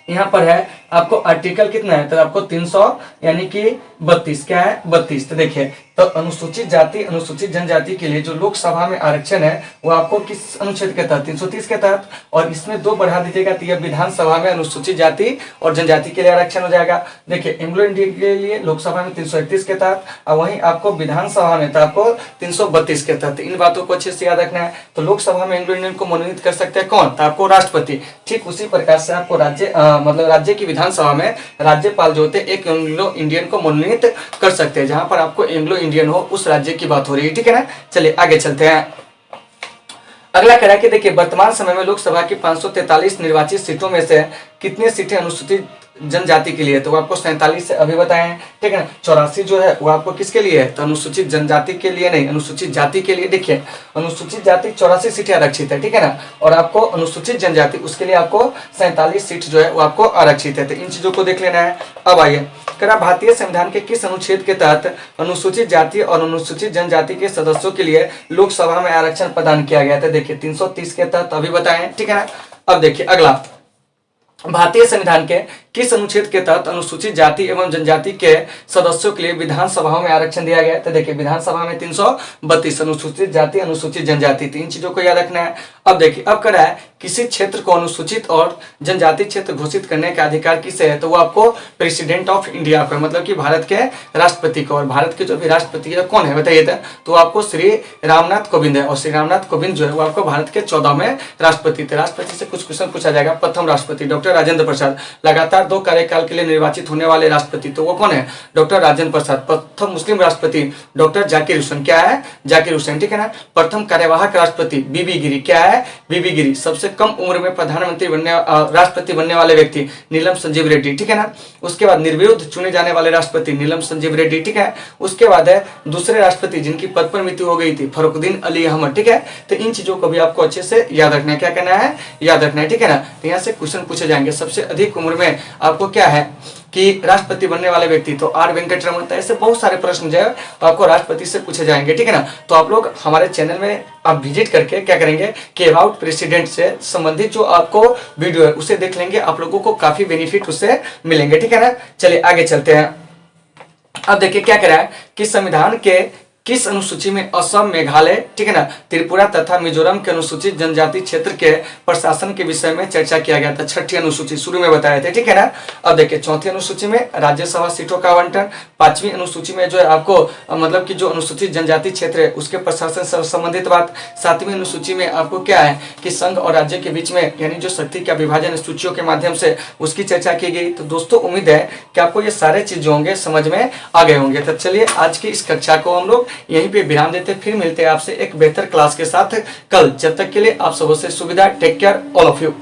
यहाँ पर है आपको आर्टिकल कितना है? तो आपको 300 यानी कि 32। क्या है? 32। तो देखिए तो अनुसूचित जाति अनुसूचित जनजाति के लिए जो लोकसभा में आरक्षण है वो आपको किस अनुच्छेद के तहत? 330 के तहत। और इसमें 2 बढ़ा दीजिएगा तो यह विधानसभा में अनुसूचित जाति और जनजाति के लिए आरक्षण हो जाएगा। देखिए एंग्लो इंडियन के लिए लोकसभा में 331 के तहत और वहीं आपको विधानसभा में तो आपको 332 के तहत। इन बातों को अच्छे से याद रखना है। तो लोकसभा में एंग्लो इंडियन को मनोनीत कर सकते हैं कौन? तो आपको राष्ट्रपति। ठीक उसी प्रकार से आपको राज्य मतलब राज्य की विधानसभा में राज्यपाल जो होते हैं एक एंग्लो इंडियन को मनोनीत कर सकते हैं। जहां पर आपको एंग्लो इंडियन हो उस राज्य की बात हो रही है, ठीक है ना। चलिए आगे चलते हैं। अगला कह रहा है कि देखिए वर्तमान समय में लोकसभा की 543 निर्वाचित सीटों में से कितनी सीटें अनुसूचित जनजाति के लिए? तो वो आपको 47 से अभी बताएं, ठीक है ना। 84 जो है वो आपको किसके लिए है? तो अनुसूचित जनजाति के लिए नहीं, अनुसूचित जाति के लिए। देखिए अनुसूचित जाति 84 सीटें आरक्षित है, ठीक है ना। और आपको अनुसूचित जनजाति उसके लिए आपको 47 सीट जो है वो आपको आरक्षित है। तो इन चीजों को देख लेना है। अब आइए करा भारतीय संविधान के किस अनुच्छेद के तहत अनुसूचित जाति और अनुसूचित जनजाति के सदस्यों के लिए लोकसभा में आरक्षण प्रदान किया गया था? देखिए 330 के तहत अभी बताएं, ठीक है ना। अब देखिए अगला भारतीय संविधान के किस अनुच्छेद के तहत अनुसूचित जाति एवं जनजाति के सदस्यों के लिए विधानसभाओं में आरक्षण दिया गया है? तो देखिए विधानसभा में 332 अनुसूचित जाति अनुसूचित जनजाति, तीन चीजों को याद रखना है। अब देखिए अब कह रहा है किसी क्षेत्र को अनुसूचित और जनजाति क्षेत्र घोषित करने का अधिकार किसे है? तो वो आपको प्रेसिडेंट ऑफ इंडिया को, मतलब कि भारत के राष्ट्रपति को। और भारत के जो भी राष्ट्रपति है कौन है बताइए? तो आपको श्री रामनाथ कोविंद है। और श्री रामनाथ कोविंद जो है वो आपको भारत के 14वें राष्ट्रपति थे। राष्ट्रपति से कुछ क्वेश्चन पूछा जाएगा। प्रथम राष्ट्रपति डॉक्टर राजेंद्र प्रसाद, लगातार 2 कार्यकाल के लिए निर्वाचित होने वाले राष्ट्रपति, तो वो कौन है? डॉक्टर राजेंद्र प्रसाद। प्रथम मुस्लिम राष्ट्रपति डॉक्टर जाकिर हुसैन, क्या है? जाकिर हुसैन, ठीक है ना। प्रथम कार्यवाहक राष्ट्रपति बीबी गिरी, क्या है? बीबी गिरी। सबसे कम उम्र में प्रधानमंत्री बनने राष्ट्रपति बनने वाले व्यक्ति नीलम संजीव रेड्डी, ठीक है ना। उसके बाद निर्विरोध चुने जाने वाले राष्ट्रपति नीलम संजीव रेड्डी, ठीक है। उसके बाद है दूसरे राष्ट्रपति जिनकी पद पर मृत्यु हो गई थी, फरुखुद्दीन अली अहमद, ठीक है। तो इन चीजों को भी आपको अच्छे से याद रखना है। क्या करना है? याद रखना है, ठीक है ना। तो यहाँ से क्वेश्चन पूछे जाएंगे। सबसे अधिक उम्र में आपको क्या है कि राष्ट्रपति बनने वाले व्यक्ति, तो आर वेंकटरमन। ऐसे बहुत सारे प्रश्न जो है आपको राष्ट्रपति से पूछे जाएंगे, ठीक है ना। तो आप लोग हमारे चैनल में आप विजिट करके क्या करेंगे कि अबाउट प्रेसिडेंट से संबंधित जो आपको वीडियो है उसे देख लेंगे। आप लोगों को काफी बेनिफिट उससे मिलेंगे, ठीक है ना। चलिए आगे चलते हैं। अब देखिए क्या कह रहा है कि संविधान के किस अनुसूची में असम, मेघालय, ठीक है ना, त्रिपुरा तथा मिजोरम के अनुसूचित जनजाति क्षेत्र के प्रशासन के विषय में चर्चा किया गया था? 6ठी अनुसूची शुरू में बताए थे, ठीक है ना। अब देखिए 4थी अनुसूची में राज्यसभा सीटों का आवंटन, 5वीं अनुसूची में जो है आपको मतलब कि जो अनुसूचित जनजाति क्षेत्र है उसके प्रशासन से संबंधित बात, 7वीं अनुसूची में आपको क्या है कि संघ और राज्य के बीच में यानी जो शक्ति का विभाजन सूचियों के माध्यम से उसकी चर्चा की गई। तो दोस्तों उम्मीद है कि आपको ये सारे चीज जो होंगे समझ में आ गए होंगे। तो चलिए आज की इस कक्षा को हम लोग यहीं पे विराम देते, फिर मिलते हैं आपसे एक बेहतर क्लास के साथ कल। जब तक के लिए आप सबों से सुविधा, take care all of you.